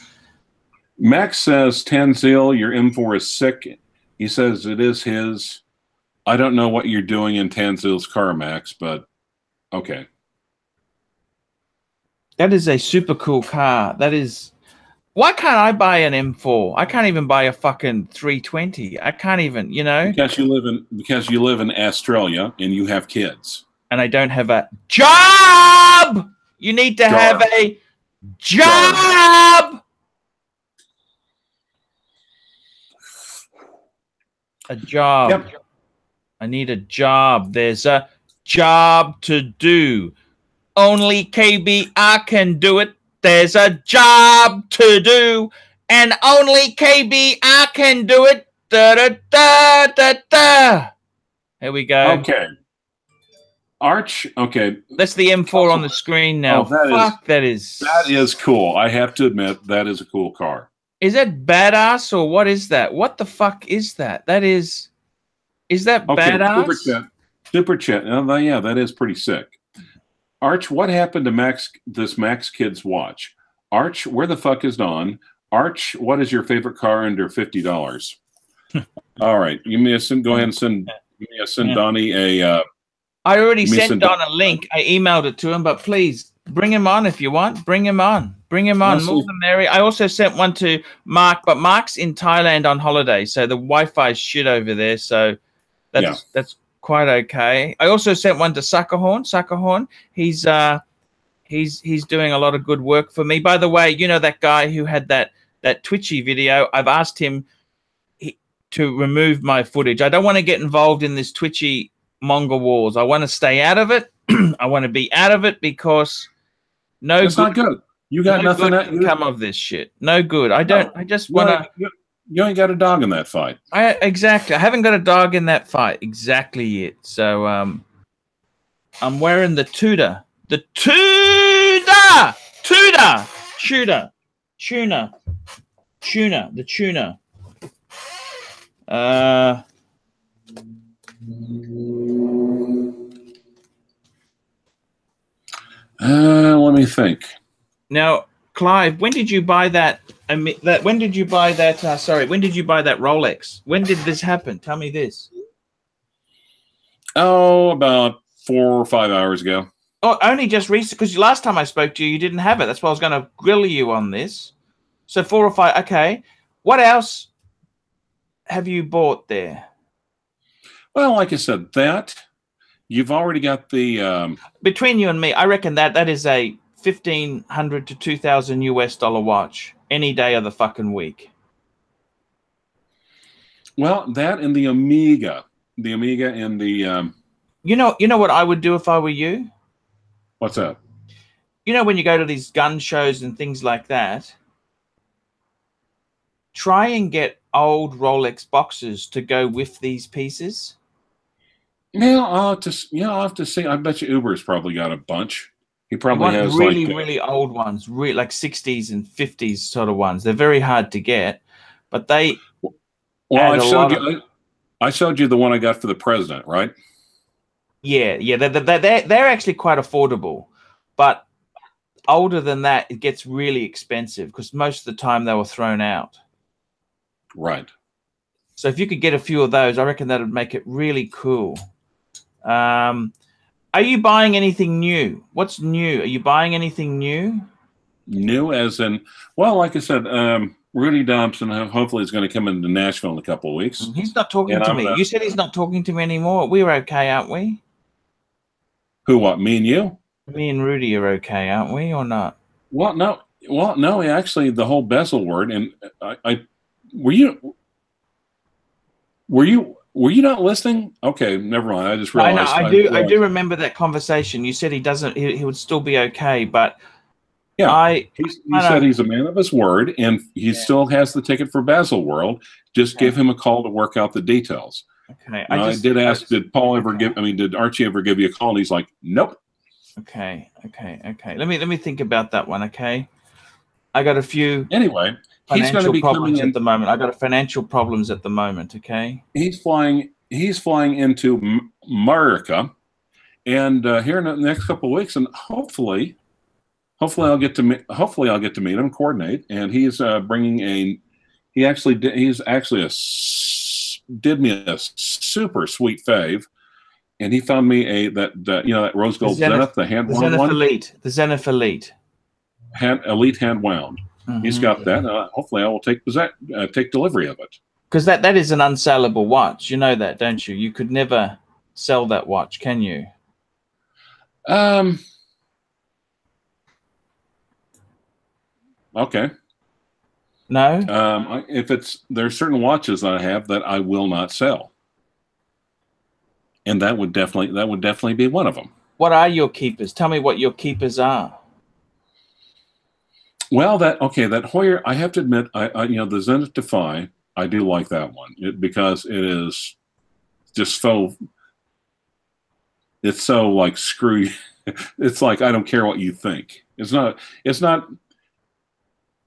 Max says, Tanzil, your M4 is sick. He says it is his. I don't know what you're doing in Tanzil's car, Max, but okay. That is a super cool car. That is. Why can't I buy an M4? I can't even buy a fucking 320. I can't even, Because you live in Australia and you have kids. And I don't have a job. You need to have a job. A job. Yep. I need a job. There's a job to do. Only KBR can do it. There's a job to do, and only KBR can do it. Da da da da da. Here we go. Okay. Arch. Okay. That's the M4 on the screen now. Oh, that is cool. I have to admit, that is a cool car. Is that badass or what is that? What the fuck is that? Is that badass? Super chat. Yeah, that is pretty sick. Arch, what happened to this Max Kids watch? Arch, where the fuck is Don? Arch, what is your favorite car under $50? All right, go ahead and send Donnie a. I already sent Don a link. I emailed it to him, but please bring him on if you want. Bring him on. Bring him on. More the merry. I also sent one to Mark, but Mark's in Thailand on holiday, so the Wi-Fi is shit over there. So that's quite okay. I also sent one to Suckerhorn. He's doing a lot of good work for me. By the way, you know that guy who had that Twitchy video? I've asked him to remove my footage. I don't want to get involved in this Twitchy Mongol wars. I want to stay out of it. I want to be out of it because it's not good. You got nothing that can come of this shit. No good. I just want to. You ain't got a dog in that fight. Exactly. I haven't got a dog in that fight exactly yet. So I'm wearing the Tudor. The Tudor! Tuna. The tuna. Let me think. Now, Clyve, when did you buy that? When did you buy that Rolex? When did this happen? Tell me this. Oh, about 4 or 5 hours ago. Oh, only just recently, because last time I spoke to you, you didn't have it. That's why I was going to grill you on this. So 4 or 5. Okay. What else have you bought there? Well, like I said, you've already got the. Between you and me, I reckon that is a $1,500 to $2,000 watch any day of the fucking week. Well, that and the Omega and the. You know what I would do if I were you? What's that? You know when you go to these gun shows and things like that, try and get old Rolex boxes to go with these pieces. Yeah, I'll have to see. I bet you Uber's probably got a bunch. He probably has really old ones, like 60s and 50s sort of ones. They're very hard to get, but they. Well, I showed you the one I got for the president, right? Yeah. They're actually quite affordable, but older than that, it gets really expensive because most of the time they were thrown out. Right. So if you could get a few of those, I reckon that would make it really cool. Are you buying anything new? What's new? Are you buying anything new? New as in, well, like I said, Rudy Dobson hopefully is going to come into Nashville in a couple of weeks. He's not talking to me. You said he's not talking to me anymore. We're okay, aren't we? Who, what, me and you? Me and Rudy are okay, aren't we, or not? Well, no, actually, the whole bezel word, and were you not listening? Okay, never mind. I just realized. I do remember that conversation. You said he would still be okay, but yeah, he said he's a man of his word, and he still has the ticket for Basil World. Just give him a call to work out the details. Okay, I did ask. Did Paul ever give? I mean, did Archie ever give you a call? And he's like, nope. Okay. Let me think about that one. Okay, I got a few. Anyway, he's going to be problems at the moment. I got financial problems at the moment. Okay. He's flying into America, and here in the next couple of weeks, and hopefully I'll get to meet him, coordinate, and he's bringing he's actually did me a super sweet fave, and he found me that rose gold Zenith, the hand wound one, the Zenith Elite, elite hand wound. Mm-hmm. He's got that. Hopefully, I will take delivery of it. Because that is an unsellable watch. You know that, don't you? You could never sell that watch, can you? Okay. No. There's certain watches that I have that I will not sell. and that would definitely be one of them. What are your keepers? Tell me what your keepers are. Well, that Hoyer, I have to admit, the Zenith Defy, I do like that one because it is just so. It's so like screw. It's like I don't care what you think. It's not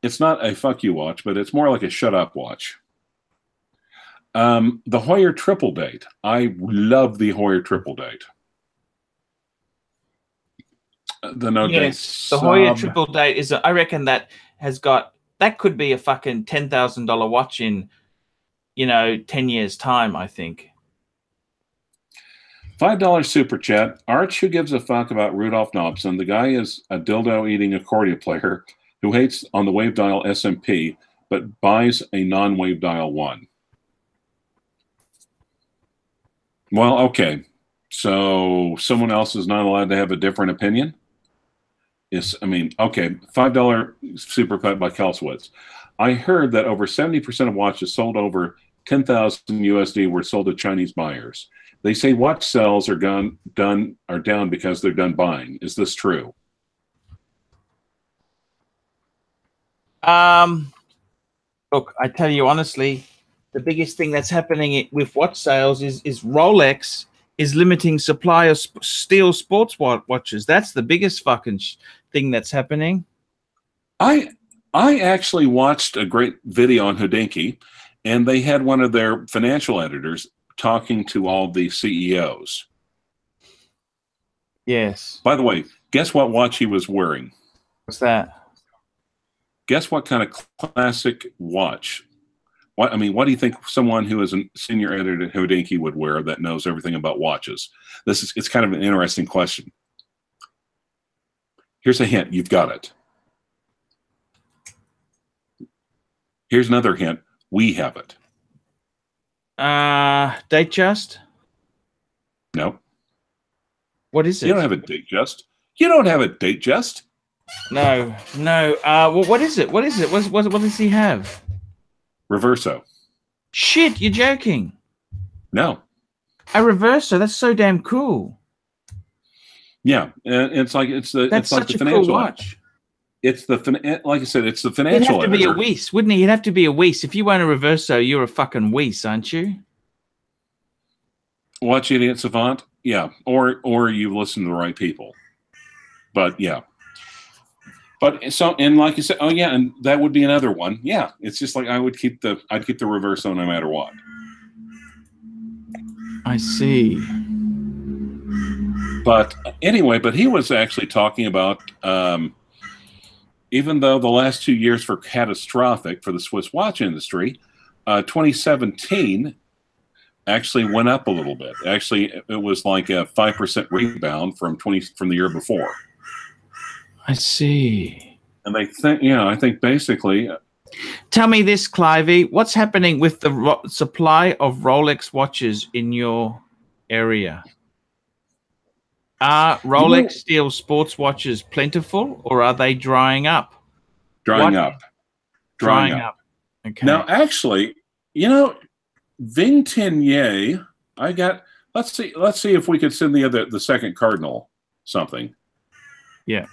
a fuck you watch, but it's more like a shut up watch. The Hoyer Triple Date. I love the Hoyer Triple Date. The no date. Yes, the Hoyer Triple Date is. I reckon that could be a fucking $10,000 watch in, 10 years time. I think. $5 super chat. Arch, who gives a fuck about Rudolph Knobson? The guy is a dildo eating accordion player who hates on the wave dial SMP but buys a non-wave dial one. Well, okay. So someone else is not allowed to have a different opinion? Okay, $5 super cut by Kelswitz. I heard that over 70% of watches sold over 10,000 USD were sold to Chinese buyers. They say watch sales are down because they're done buying. Is this true? Look, I tell you honestly, the biggest thing that's happening with watch sales is Rolex is limiting supply of steel sports watches. That's the biggest fucking thing that's happening. I actually watched a great video on Hodinkee, and they had one of their financial editors talking to all the CEOs. Yes. By the way, guess what watch he was wearing? What's that? Guess what kind of classic watch? What do you think someone who is a senior editor at Hodinkee would wear that knows everything about watches? It's kind of an interesting question. Here's a hint. You've got it. Here's another hint. We have it. Datejust? No. What is it? You don't have a Datejust. You don't have a Datejust. No. Well, what is it? What does he have? Reverso. Shit, you're joking. No. A Reverso. That's so damn cool. Yeah, it's like the financial watch. It's like I said, it's the financial. It'd have to be a Weiss, wouldn't he? It'd have to be a Weiss. If you own a Reverso, you're a fucking Weiss, aren't you? Watch Idiot Savant, yeah, or you listen to the right people. But yeah, and like you said, oh yeah, and that would be another one. Yeah, it's just like I'd keep the Reverso no matter what. I see. But anyway, he was actually talking about. Even though the last 2 years were catastrophic for the Swiss watch industry, 2017 actually went up a little bit. Actually, it was like a 5% rebound from the year before. I see. And they think, I think basically. Tell me this, Clyve. What's happening with the supply of Rolex watches in your area? Are Rolex steel sports watches plentiful, or are they drying up? Drying up. Okay. Now, actually, Ving Tianye, I got. Let's see if we could send the second cardinal something. Yeah.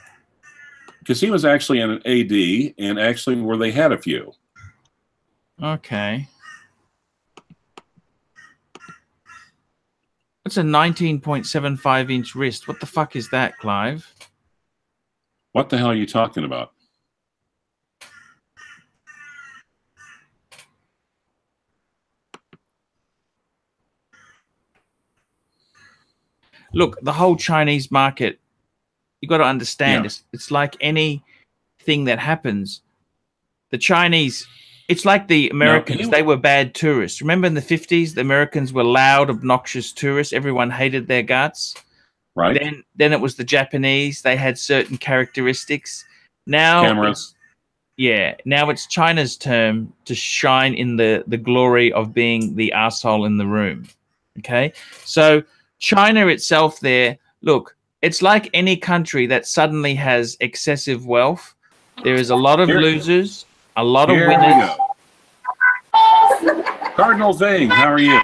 Because he was actually in an AD, and actually where they had a few. Okay. It's a 19.75-inch wrist. What the fuck is that, Clyve? What the hell are you talking about? Look, the whole Chinese market, you got to understand, it's like anything that happens. The Chinese... It's like the Americans. They were bad tourists. Remember in the 50s, the Americans were loud, obnoxious tourists. Everyone hated their guts. Right. Then it was the Japanese. They had certain characteristics. Now, cameras. Now it's China's turn to shine in the glory of being the asshole in the room. Okay? So China itself there, look, it's like any country that suddenly has excessive wealth. There is a lot of losers. A lot of winners. Cardinal Zing, how are you?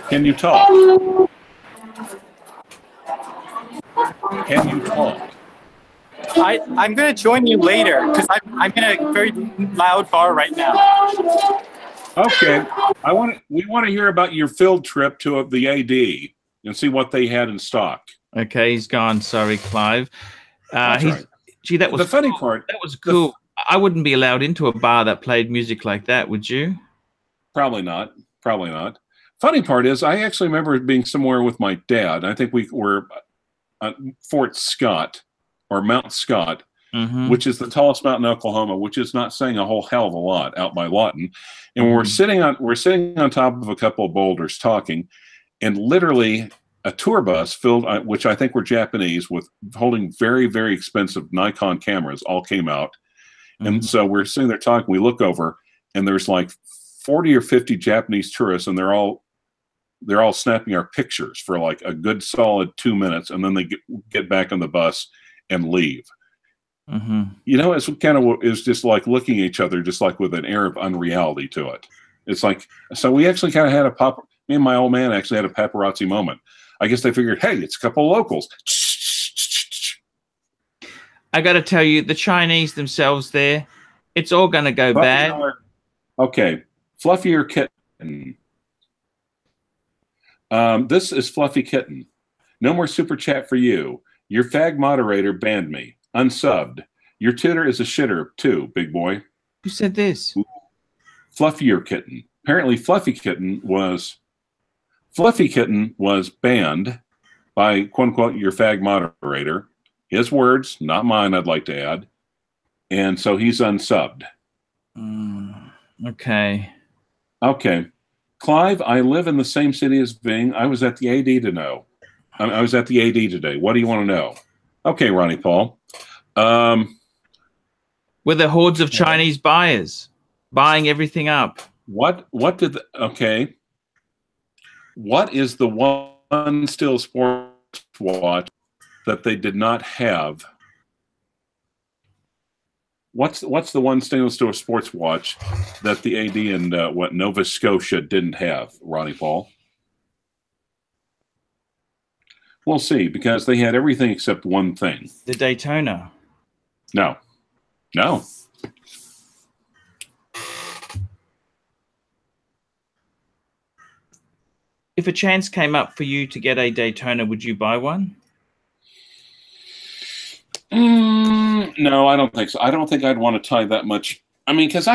Can you talk? Can you talk? I'm going to join you later because I'm in a very loud bar right now. Okay. We want to hear about your field trip to the AD and see what they had in stock. Okay, he's gone. Sorry, Clyve. That's right. Gee, that was the funny cool. part. That was cool. I wouldn't be allowed into a bar that played music like that, would you? Probably not. Probably not. Funny part is, I actually remember being somewhere with my dad. I think we were at Fort Scott or Mount Scott, which is the tallest mountain in Oklahoma, which is not saying a whole hell of a lot out by Lawton. And we're sitting on top of a couple of boulders talking, and literally a tour bus filled, which I think were Japanese, with holding very, very expensive Nikon cameras, all came out. And so we're sitting there talking. We look over, and there's like 40 or 50 Japanese tourists, and they're all snapping our pictures for like a good solid 2 minutes, and then they get back on the bus and leave. You know, it's kind of is just like looking at each other, just like with an air of unreality to it. It's like, so we actually kind of had me and my old man actually had a paparazzi moment. I guess they figured, hey, it's a couple of locals. I got to tell you, the Chinese themselves there, it's all going to go bad. Okay. Fluffier Kitten. This is Fluffy Kitten. No more super chat for you. Your fag moderator banned me. Unsubbed. Your Twitter is a shitter too, big boy. Who said this? Fluffier Kitten. Apparently Fluffy Kitten was banned by, quote unquote, your fag moderator. His words, not mine, I'd like to add. And so he's unsubbed. Okay. Okay. Clyve, I live in the same city as Ving. I was at the AD to know. I was at the AD today. What do you want to know? Okay, Ronnie Paul. Were there hordes of Chinese buyers buying everything up? What is the one still sports watch that they did not have? What's the one stainless steel sports watch that the AD and Nova Scotia didn't have, Ronnie Paul? We'll see, because they had everything except one thing. The Daytona. No. If a chance came up for you to get a Daytona, would you buy one? No, I don't think so. I don't think I'd want to tie that much. I mean, because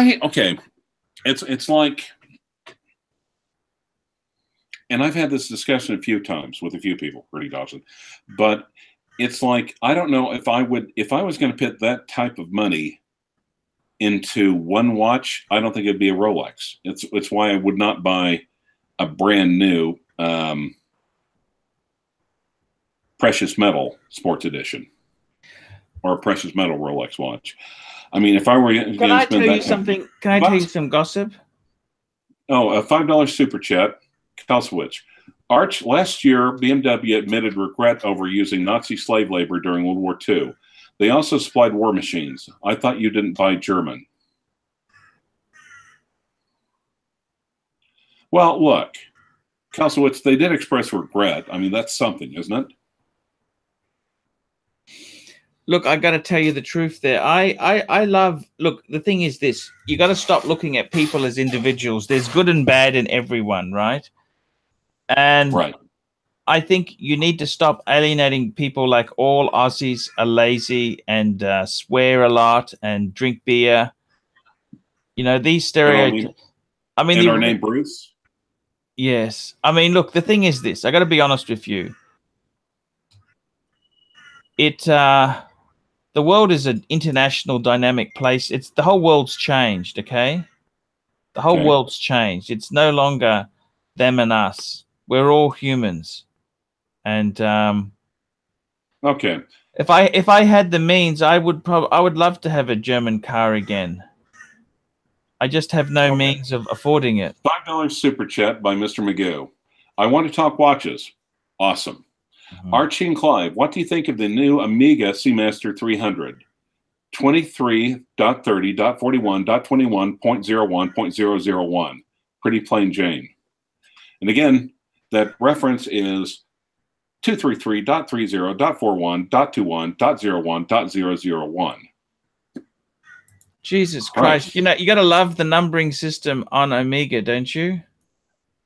it's like, and I've had this discussion a few times with a few people, Rudy Dawson, but it's like, I don't know if I was going to put that type of money into one watch, I don't think it'd be a Rolex. It's why I would not buy a brand new precious metal sports edition or a precious metal Rolex watch. I mean, if I were going to spend that, can I tell you some gossip? Oh, a $5 super chat. Kalsowitz. Arch, last year, BMW admitted regret over using Nazi slave labor during World War II. They also supplied war machines. I thought you didn't buy German. Well, look, Kalsowitz, they did express regret. I mean, that's something, isn't it? Look, I got to tell you the truth there. I love, look, the thing is this. You got to stop looking at people as individuals. There's good and bad in everyone, right? And right. I think you need to stop alienating people like all Aussies are lazy and swear a lot and drink beer. You know, these stereotypes. I mean, and our name Bruce? Yes. I mean, look, the thing is this. I got to be honest with you. The world is an international dynamic place. The whole world's changed, okay? The whole world's changed. It's no longer them and us. We're all humans. And okay. If I had the means, I would love to have a German car again. I just have no means of affording it. $5 super chat by Mr. Magoo. I want to talk watches. Awesome. Archie and Clyve, what do you think of the new Amiga Seamaster 300? 23.30.41.21.01.001. Pretty plain Jane. And again, that reference is 233.30.41.21.01.001. Jesus Christ. Right. You know, you got to love the numbering system on Omega, don't you?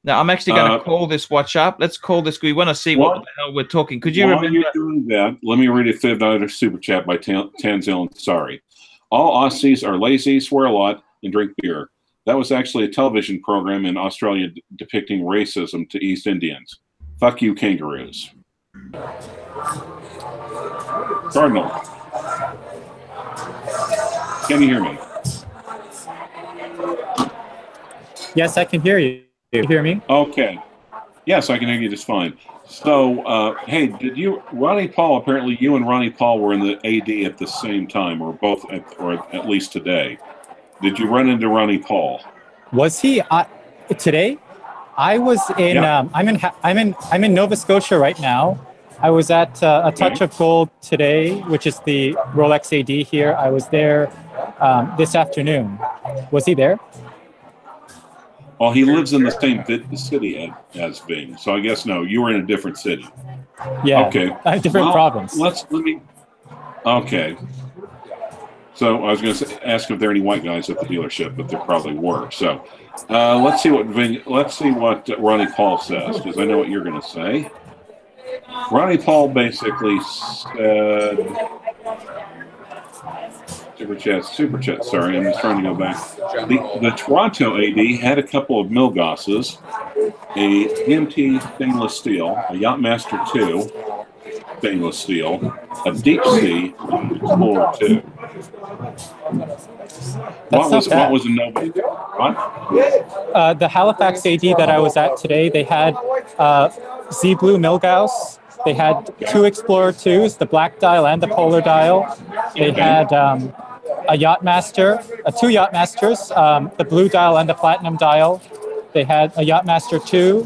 Now, I'm actually going to call this watch up. Let's call this. We want to see what the hell we're talking. Could you While remember? you're doing that, let me read a $5 super chat by Tanzil. Sorry. All Aussies are lazy, swear a lot, and drink beer. That was actually a television program in Australia depicting racism to East Indians. Fuck you, kangaroos. Cardinal. Can you hear me? Yes, I can hear you. You hear me? Okay. Yes, I can hear you just fine. So, hey, Ronnie Paul, apparently you and Ronnie Paul were in the AD at the same time, or both, or at least today. Did you run into Ronnie Paul? Was he today? I was in. Yeah. I'm in Nova Scotia right now. I was at a Touch of Gold today, which is the Rolex AD here. I was there this afternoon. Was he there? Well, he lives in the same city as Bing, so I guess no. You were in a different city. Yeah. Okay. A different province. Okay. So I was going to ask if there are any white guys at the dealership, but there probably were. So let's see what Ronnie Paul says, because I know what you're going to say. Ronnie Paul basically said, super chat. Sorry, I'm just trying to go back. The Toronto AD had a couple of Milgauses, a GMT stainless steel, a Yachtmaster 2 stainless steel, a Deep Sea Explorer 2. What was a Nova? What? The Halifax AD that I was at today, they had Z Blue Milgauss. They had two Explorer 2s, the black dial and the polar dial. They had a Yachtmaster, two Yachtmasters, the blue dial and the platinum dial. They had a Yachtmaster 2.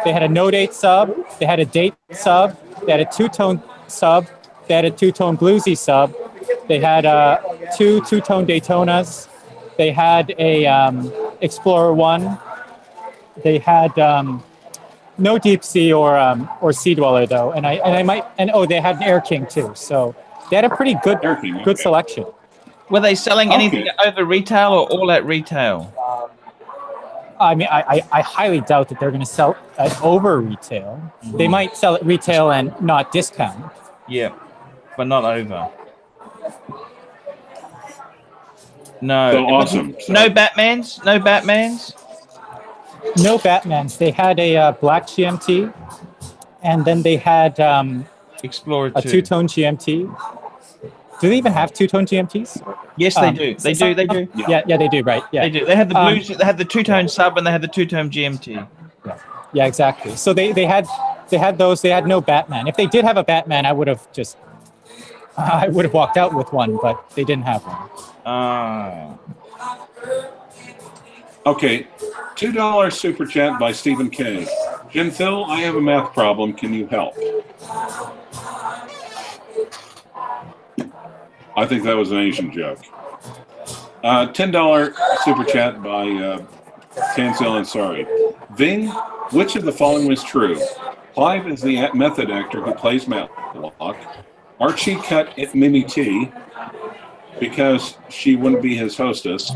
They had a Note 8 sub. They had a Date sub. They had a two-tone sub. They had a two-tone bluesy sub. They had two two-tone Daytonas. They had a Explorer 1. They had no Deep Sea or Sea Dweller though, and they had an Air King too. So they had a pretty good selection. Were they selling anything over retail or all at retail? I mean, I highly doubt that they're going to sell at over retail. They might sell at retail and not discount. Yeah, but not over. No. So awesome. No Batmans? No Batmans? No Batmans. They had a black GMT, and then they had Explorer 2. A two-tone GMT. Do they even have two-tone GMTs? Yes, they do. They do. Yeah, they do. Right. Yeah, they do. They had the blues. They had the two-tone sub, and they had the two-tone GMT. Yeah, exactly. So they had those. They had no Batman. If they did have a Batman, I would have walked out with one, but they didn't have one. Okay, $2 super chat by Stephen K. Jen Phil, I have a math problem. Can you help? I think that was an Asian joke. $10 super chat by Tanzil Ansari. Ving, which of the following was true? Clyve is the method actor who plays Matlock. Archie cut Mimi T because she wouldn't be his hostess.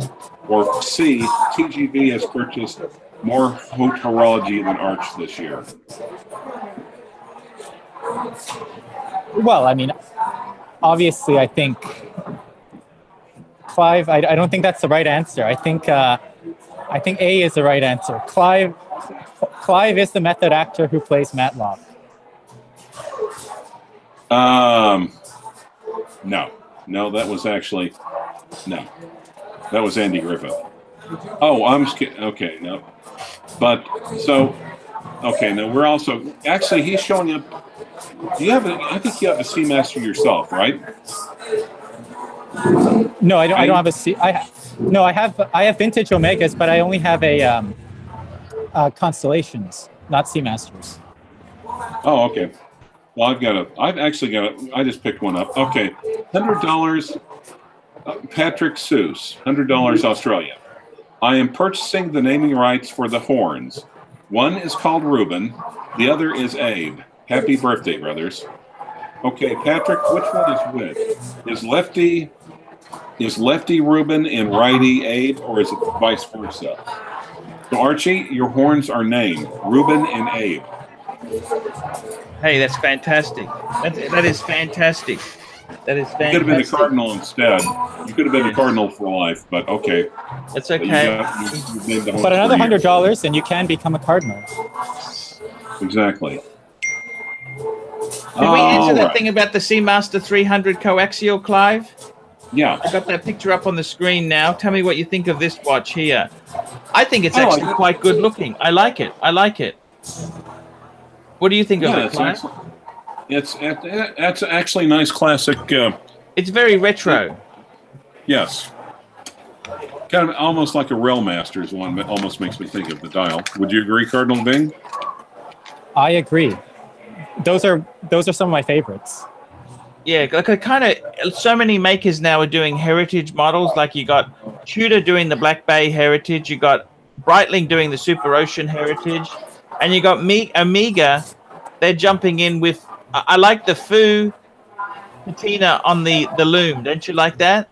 Or C, TGV has purchased more horology than Arch this year. Well, I mean, obviously, I think Clyve. I don't think that's the right answer. I think A is the right answer. Clyve is the method actor who plays Matlock. No, that was actually no. That was Andy Griffith. Oh, I'm kidding. Okay, no. But so, okay, no. We're also actually he's showing up. I think you have a Seamaster yourself, right? No, I don't. I don't have a C. I have vintage Omegas, but I only have a Constellations, not Seamasters. Oh, okay. Well, I just picked one up. Okay, $100 Patrick Seuss, $100 Australian. I am purchasing the naming rights for the horns. One is called Reuben, the other is Abe. Happy birthday, brothers. Okay, Patrick, which one is which? Is lefty Reuben and righty Abe, or is it vice versa? So Archie, your horns are named Reuben and Abe. Hey, that's fantastic. That is fantastic. That is fantastic. You could have been a cardinal instead. You could have been a cardinal for life, but okay. That's okay. But another $100 and you can become a cardinal. Exactly. Can we answer that thing about the Seamaster 300 coaxial, Clyve? Yeah. I got that picture up on the screen now. Tell me what you think of this watch here. I think it's actually quite good looking. I like it. I like it. What do you think of it, Clyve? It's actually a nice classic. It's very retro. Yes. Kind of almost like a Railmaster's one that almost makes me think of the dial. Would you agree, Cardinal Bing? I agree. Those are some of my favorites. Yeah, like kind of so many makers now are doing heritage models. Like you got Tudor doing the Black Bay heritage, you got Breitling doing the Super Ocean heritage, and you got Omega. They're jumping in with. I like the Fu patina on the loom. Don't you like that?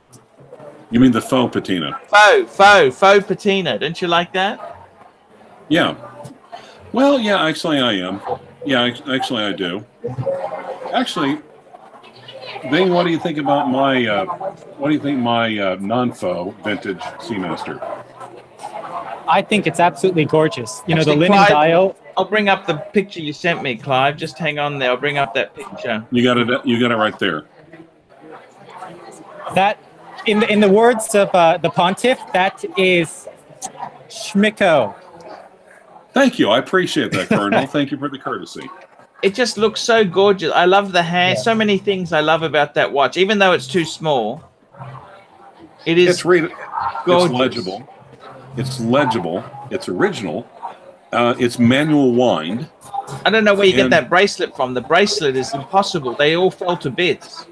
You mean the faux patina? Faux patina. Don't you like that? Yeah. Well, yeah. Actually, I am. Yeah, actually, I do. Actually, Bing, what do you think about my? What do you think my non-faux vintage Seamaster? I think it's absolutely gorgeous. You know, actually, the linen Clyve, dial. I'll bring up the picture you sent me, Clyve. Just hang on there. I'll bring up that picture. You got it. You got it right there. That, in the words of the pontiff, that is schmicko. Thank you. I appreciate that, Cardinal. Thank you for the courtesy. It just looks so gorgeous. I love the hand. Yeah. So many things I love about that watch, even though it's too small. It's legible. It's legible. It's original. It's manual wind. I don't know where you get that bracelet from. The bracelet is impossible. They all fell to bits.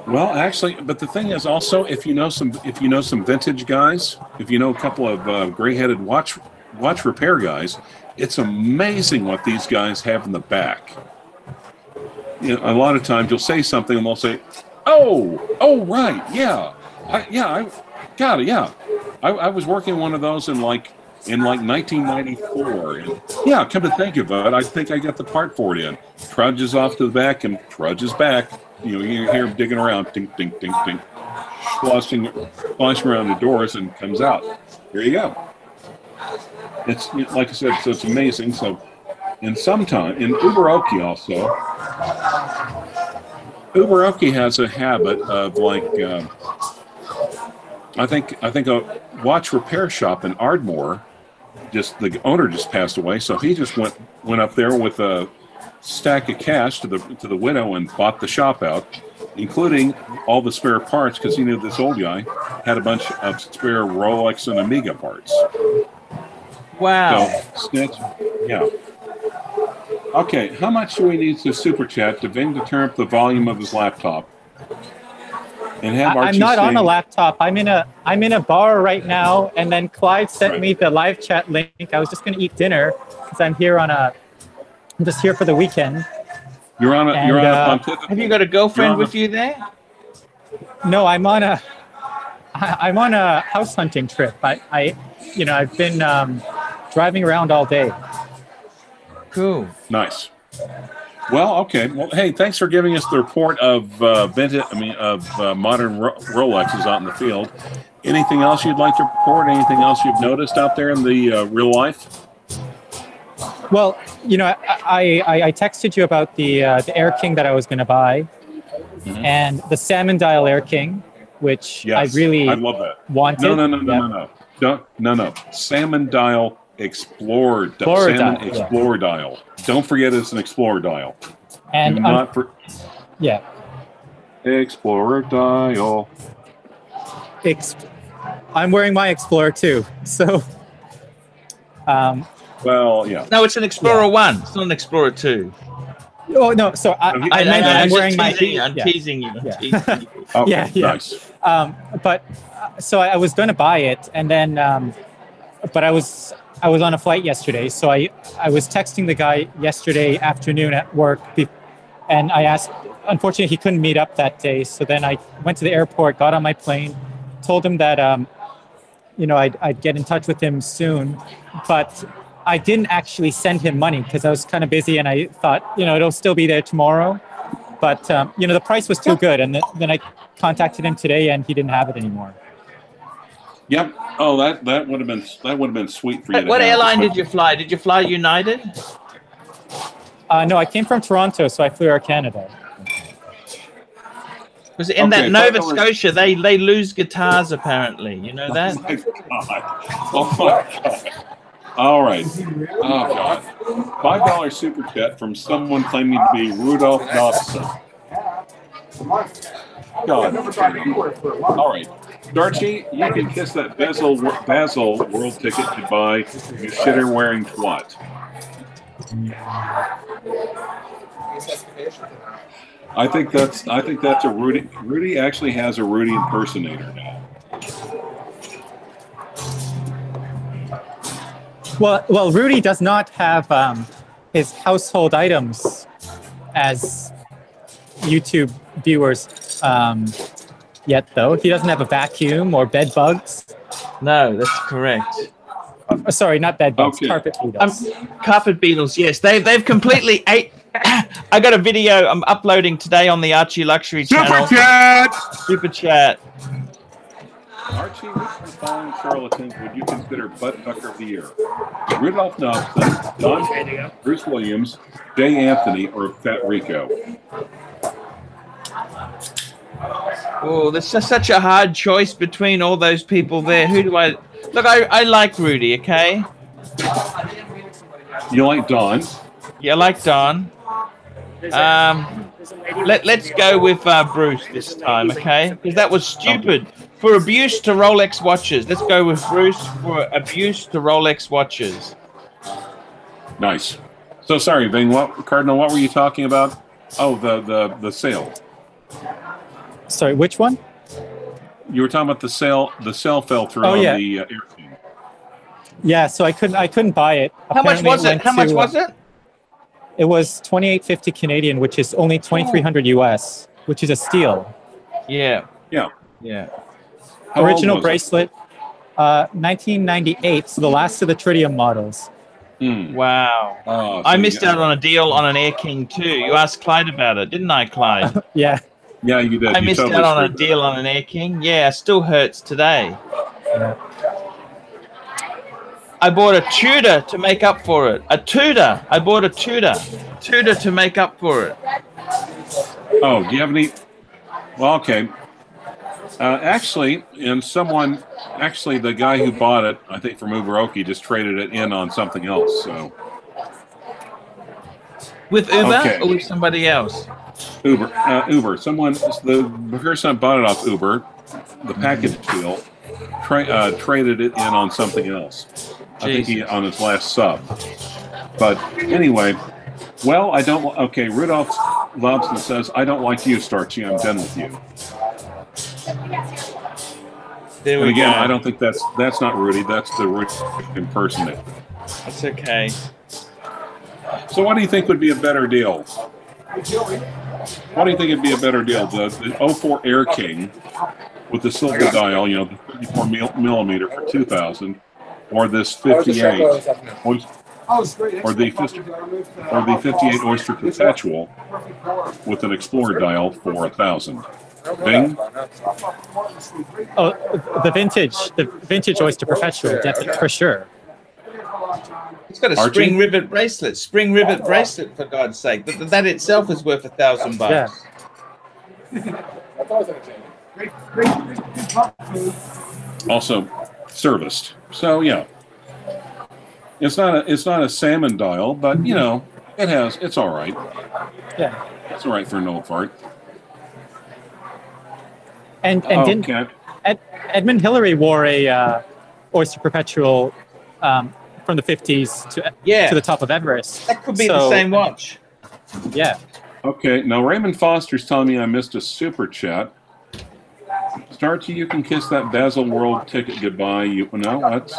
Well, actually, but the thing is also, if you know some vintage guys, if you know a couple of gray-headed watch repair guys, it's amazing what these guys have in the back. You know, a lot of times you'll say something and they'll say, "Oh, right, yeah, I got it, yeah. I was working one of those in 1994, and yeah, come to think of it, I think I got the part for it in." Trudges off to the back and trudges back. You know, you hear him digging around, dink, dink, dink, dink, splashing around the doors, and comes out. Here you go. It's like I said, so it's amazing. So, in Uberoki also, Uberoki has a habit of I think a watch repair shop in Ardmore. The owner just passed away, so he just went up there with a stack of cash to the widow and bought the shop out, including all the spare parts, because he knew this old guy had a bunch of spare Rolex and Omega parts. Wow. So, yeah. Okay, how much do we need to super chat to Ving to turn up the volume of his laptop? And have Archie I'm not on a laptop. I'm in a bar right now, and then Clyve sent me the live chat link. I was just going to eat dinner because I'm just here for the weekend. You're on a pontifical. Have you got a girlfriend with you there? No, I'm on a house hunting trip. I've been driving around all day. Cool. Nice. Well, okay. Well, hey, thanks for giving us the report of modern Rolexes out in the field. Anything else you'd like to report? Anything else you've noticed out there in the real life? Well, you know, I texted you about the Air King that I was going to buy, and the salmon dial Air King, which I love that. Wanted. No. Salmon dial Explorer dial. Don't forget it's an Explorer dial. And Explorer dial. I'm wearing my Explorer too. So well, yeah. No, it's an Explorer 1. It's not an Explorer 2. Oh no, so I meant I'm wearing my. I'm teasing you. Yeah. Teasing you. Okay, yeah. nice. But so I was going to buy it, and then but I was on a flight yesterday, so I was texting the guy yesterday afternoon at work, and I asked. Unfortunately, he couldn't meet up that day, so then I went to the airport, got on my plane, told him that I'd get in touch with him soon, but I didn't actually send him money because I was kind of busy, and I thought it'll still be there tomorrow, but the price was too good, and then I contacted him today, and he didn't have it anymore. Yep. Oh, that would have been sweet for you. What airline did you fly? Did you fly United? No, I came from Toronto, so I flew Air Canada. Because in that Nova Scotia, they lose guitars apparently. You know that? Oh my God! Oh my God! All right. Oh God! $5 super chat from someone claiming to be Rudolph Dobson. God. All right. Darcy, you can kiss that Basil world ticket goodbye, you shitter wearing twat. I think that's a Rudy. Rudy actually has a Rudy impersonator now. Well, Rudy does not have his household items as YouTube viewers yet, though. He doesn't have a vacuum or bed bugs. No, that's correct. Sorry, not bed bugs. Okay. Carpet beetles. Carpet beetles. Yes, they've completely ate. I got a video I'm uploading today on the Archie Luxury channel. Super chat. Archie, which of the following charlatans would you consider butt fucker of the year? Rudolph Dobson, Don, Bruce Williams, Jay Anthony, or Fat Rico? Oh, there's such a hard choice between all those people there. Who do I... Look, I like Rudy, okay? You like Don? Yeah, I like Don. Let's go with Bruce this time, okay? Because that was stupid. For abuse to Rolex watches. Let's go with Bruce for abuse to Rolex watches. Nice. So sorry, Ving. Cardinal? What were you talking about? Oh, the sale. Sorry, which one? You were talking about the sale. The sale fell through on the airplane. Yeah, so I couldn't buy it. How much was it? How much was it? It was $2,850 Canadian, which is only $2,300 US, which is a steal. Yeah. Yeah. Yeah. Original bracelet, 1998, so the last of the tritium models. Wow. Oh, so I missed out on a deal on an Air King too. You asked Clyde about it, didn't I, Clyde? Yeah. Yeah, you did. I missed out on a deal on an Air King. Yeah, it still hurts today. Yeah. I bought a Tudor to make up for it. A Tudor. I bought a Tudor. Tudor to make up for it. Oh, do you have any? Well, okay. Actually, the guy who bought it, I think from Uberoki, just traded it in on something else. So. With Uber or with somebody else? Uber. The person that bought it off Uber, the package deal, traded it in on something else. I think on his last sub. But anyway, well, I don't. Okay, Rudolph Lobson says, "I don't like you, Starchy. I'm done with you." There we and again, go. I don't think that's not Rudy. That's the Rudy impersonator. That's okay. So, what do you think would be a better deal? What do you think would be a better deal? The 04 Air King with the silver dial, the 34 millimeter for $2,000, or this 58, or the 58 Oyster Perpetual with an Explorer dial for $1,000. Bing? Oh, the vintage Oyster Perpetual, definitely, for sure. It's got a spring rivet bracelet. Spring rivet bracelet, for God's sake. That itself is worth $1,000. Yeah. Also serviced. So yeah. It's not a salmon dial, but it's all right. Yeah. It's all right for an old fart. And didn't Edmund Hillary wore a Oyster Perpetual from the 50s to the top of Everest. That could be the same watch. Yeah. Okay, now Raymond Foster's telling me I missed a super chat. Starchy, you can kiss that Basil World ticket goodbye. You know what?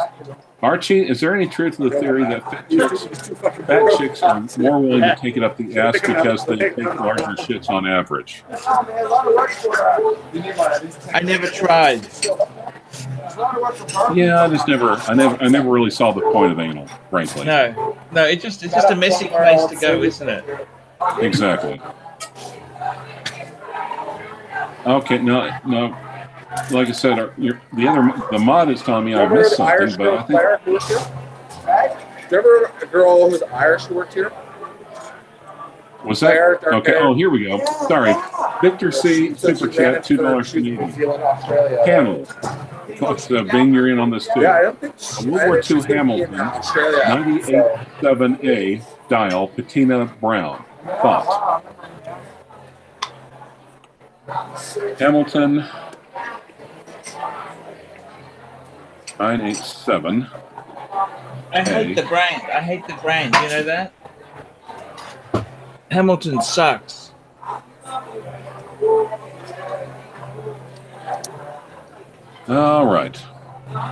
Archie, is there any truth to the theory that fat chicks are more willing to take it up the ass because they take larger shits on average? I never tried. Yeah, I never really saw the point of anal, frankly. No, it's just a messy place to go, isn't it? Exactly. Okay, no. Like I said, the mod is telling me I missed something, but I think. Remember a girl who's Irish who worked here? Was that okay? Oh, here we go. Sorry, Victor C. Super Chat, $2 Canadian. Camel. Bing, you're in on this too. Yeah, I don't think World War II Hamilton, 98.7A dial, patina brown. Thought. Hamilton 987. I hate the brand. Do you know that? Hamilton sucks. All right.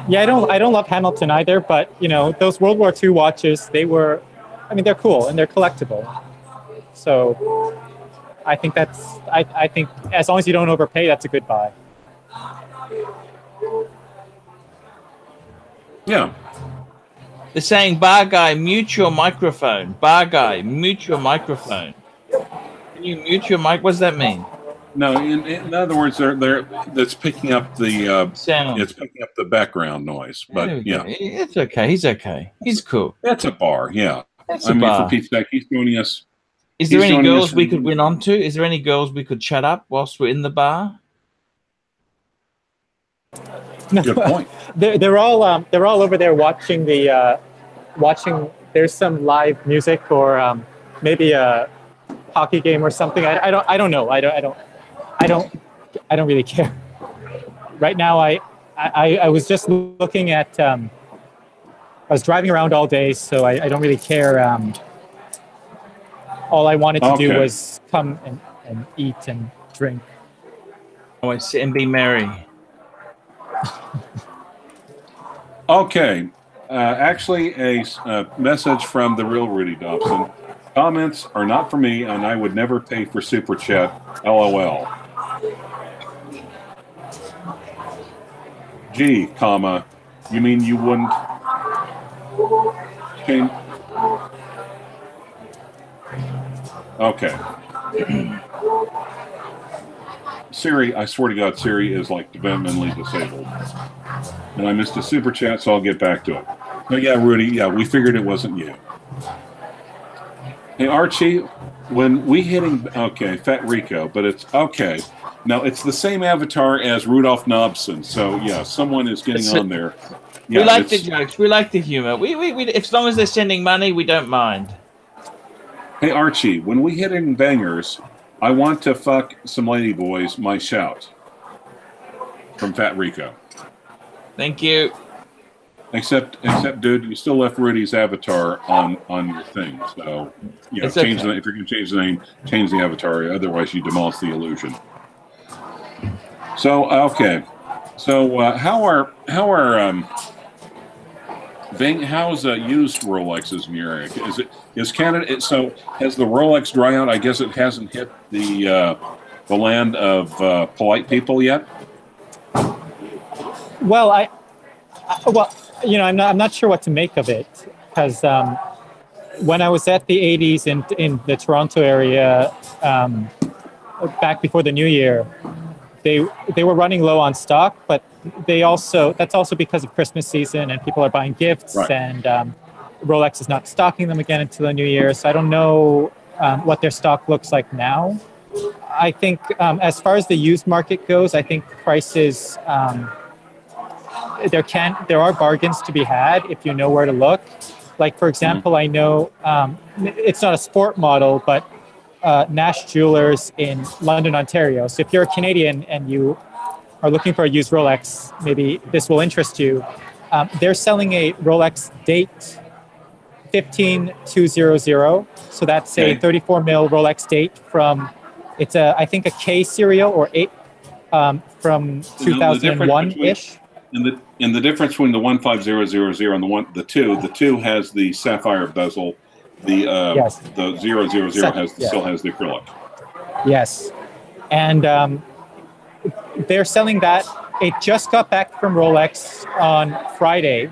Yeah, I don't love Hamilton either, but you know, those World War II watches, they're cool and they're collectible. So I think I think as long as you don't overpay, that's a good buy. Yeah. They're saying, bar guy, mute your microphone. Bar guy, mute your microphone. Can you mute your mic? What does that mean? No, in other words, that's picking up the sound. It's picking up the background noise. But yeah, it's okay. He's okay. He's cool. That's a bar. Yeah. That's a bar. For Pete's sake, he's joining us. Is there any girls we could win on to? Is there any girls we could chat up whilst we're in the bar? Good point. They're all over there watching watching. There's some live music or maybe a hockey game or something. I don't know. I don't really care. Right now, I was just looking at. I was driving around all day, so I don't really care. All I wanted to do was come and eat and drink. Oh, I sit and be merry. Okay. Actually, a message from the real Rudy Dobson. Comments are not for me, and I would never pay for Super Chat. LOL. Gee, comma, you mean you wouldn't change? Okay. Siri, I swear to God, Siri is like developmentally disabled. And I missed a super chat, so I'll get back to it. But yeah, Rudy, yeah, we figured it wasn't you. Hey, Archie, when we hitting, okay, Fat Rico, but it's, okay. Now, it's the same avatar as Rudolph Knobson, so yeah, someone is getting on there. Yeah, we like the jokes, we like the humor. We, as long as they're sending money, we don't mind. Hey, Archie, when we hitting bangers, I want to fuck some ladyboys, my shout. From Fat Rico. Thank you. Except, dude, you still left Rudy's avatar on your thing. So, yeah, change the, if you're going to change the name, change the avatar. Otherwise, you demolish the illusion. So, okay. So, how's used Rolexes in your area? Is Canada? So, has the Rolex dry out? I guess it hasn't hit the land of polite people yet. Well, you know, I'm not sure what to make of it, because when I was at the 80s in the Toronto area back before the new year, they were running low on stock, but that's also because of Christmas season and people are buying gifts, right. And Rolex is not stocking them again until the new year. So I don't know what their stock looks like now. I think as far as the used market goes, I think prices. There are bargains to be had if you know where to look. Like, for example, I know it's not a sport model, but Nash Jewellers in London, Ontario. So if you're a Canadian and you are looking for a used Rolex, maybe this will interest you. They're selling a Rolex date 15200. So that's a 34 mil Rolex date from, it's a, I think a K serial or 8 from 2001-ish. And the difference between the 15000 and the two has the sapphire bezel. The 000 still has the acrylic. Yes, and they're selling that. It just got back from Rolex on Friday.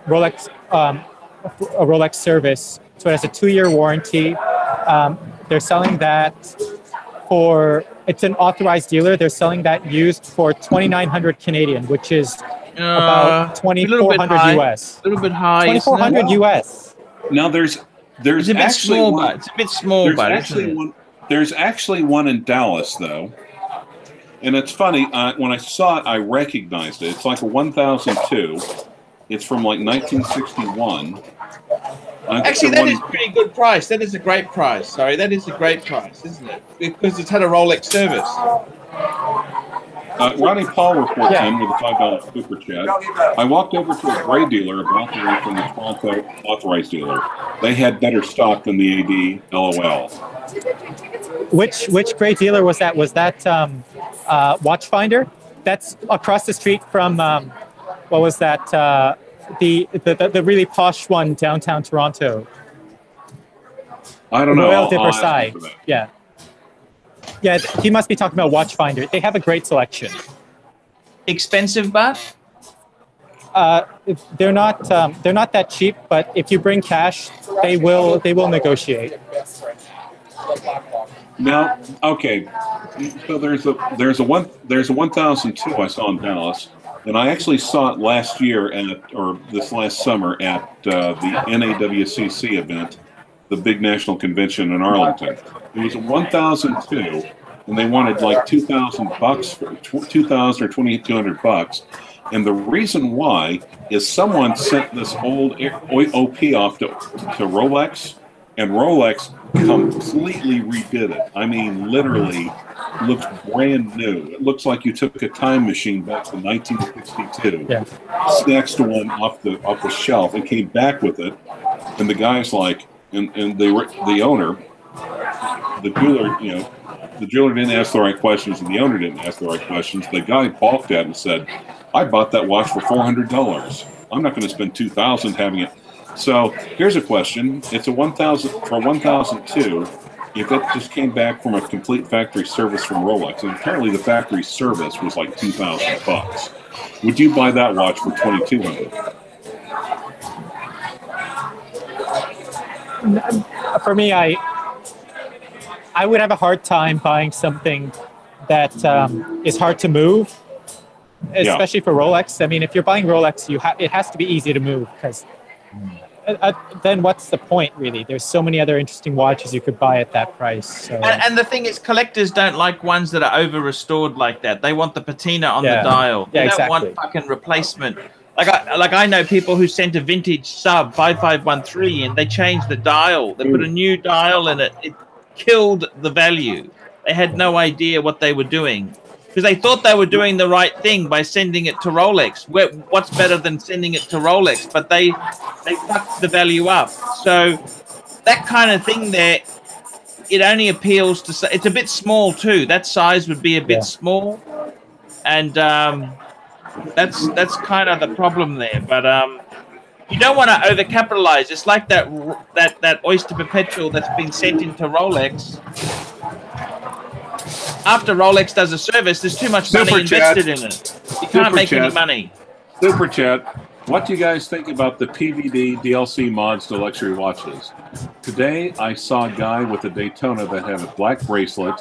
Rolex, a Rolex service, so it has a 2-year warranty. They're selling that for, it's an authorized dealer. They're selling that used for 2,900 Canadian, which is about 2,400 US. A little bit high. 2,400 US. Now there's it's a bit actually small, one, but it's a bit small, but there's actually one in Dallas though, and it's funny. When I saw it, I recognized it. It's like a 1002. It's from like 1961. Actually, that is pretty good price. That is a great price. Sorry, that is a great price, isn't it? Because it's had a Rolex service. Ronnie Paul reports in with a $5 super chat. I walked over to a gray dealer about the way from the Toronto authorized dealer. They had better stock than the AD. LOL. Which gray dealer was that? Was that Watchfinder? That's across the street from what was that? The really posh one downtown Toronto. I don't know. Royal de Versailles. Yeah. Yeah, he must be talking about Watchfinder. They have a great selection. Expensive, but they're not that cheap. But if you bring cash, they will negotiate. Now, okay. So there's a 1002 I saw in Dallas, and I actually saw it last year or this last summer at the NAWCC event, the big national convention in Arlington. It was a 1002, and they wanted like $2,000 for $2,000 or $2,200. And the reason why is someone sent this old OP off to Rolex, and Rolex completely redid it. I mean, literally looks brand new. It looks like you took a time machine back to 1962, snatched one off the shelf, and came back with it. And the guy's like, and the owner, the jeweler, the jeweler didn't ask the right questions, and the owner didn't ask the right questions. The guy balked at it and said, "I bought that watch for $400. I'm not going to spend $2,000 having it." So here's a question: it's a 1,000 for 1,002. If it just came back from a complete factory service from Rolex, and apparently the factory service was like $2,000, would you buy that watch for $2,200? For me, I would have a hard time buying something that is hard to move, especially for Rolex. I mean, if you're buying Rolex, it has to be easy to move, because then what's the point, really? There's so many other interesting watches you could buy at that price. So. And the thing is, collectors don't like ones that are over-restored like that. They want the patina on the dial. They don't want fucking replacement. Like I know people who sent a vintage sub 5513 and they changed the dial. They put a new dial in it. It killed the value. They had no idea what they were doing because they thought they were doing the right thing by sending it to Rolex. What's better than sending it to Rolex? But they fucked the value up. So that kind of thing there, it only appeals to. It's a bit small too. That size would be a bit small, and that's kind of the problem there. But you don't want to overcapitalize. It's like that Oyster Perpetual that's been sent into Rolex. After Rolex does a service, there's too much money invested in it. You can't make any money. Super chat. What do you guys think about the PVD DLC mods to luxury watches? Today, I saw a guy with a Daytona that had a black bracelet,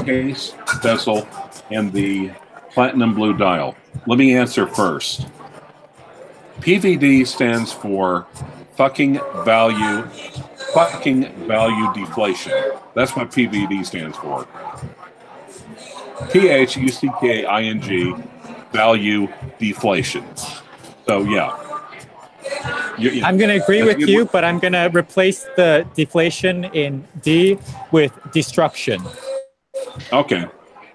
case, bezel, and the platinum blue dial. Let me answer first. PVD stands for fucking value deflation. That's what PVD stands for. PHUCKING, value deflation. So yeah. I'm going to agree with you, but I'm going to replace the deflation in D with destruction. Okay.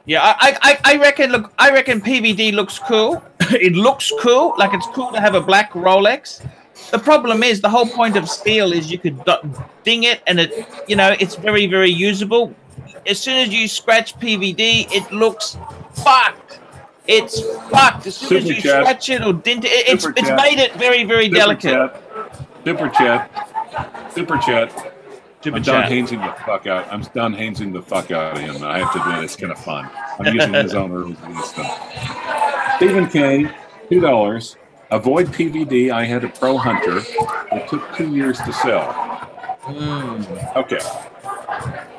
Yeah, I reckon. Look, I reckon PVD looks cool. It looks cool. Like it's cool to have a black Rolex, the problem is the whole point of steel is you could ding it and it, you know, it's very, very usable. As soon as you scratch PVD, it looks fucked. It's fucked. As soon as you scratch it or dent it, it's made it very, very delicate. Super chat. I'm done hazing the fuck out. I'm done hazing the fuck out of him. I have to admit, it's kind of fun. I'm using his own early stuff. Stephen K, $2. Avoid PVD. I had a Pro Hunter. It took 2 years to sell. Okay.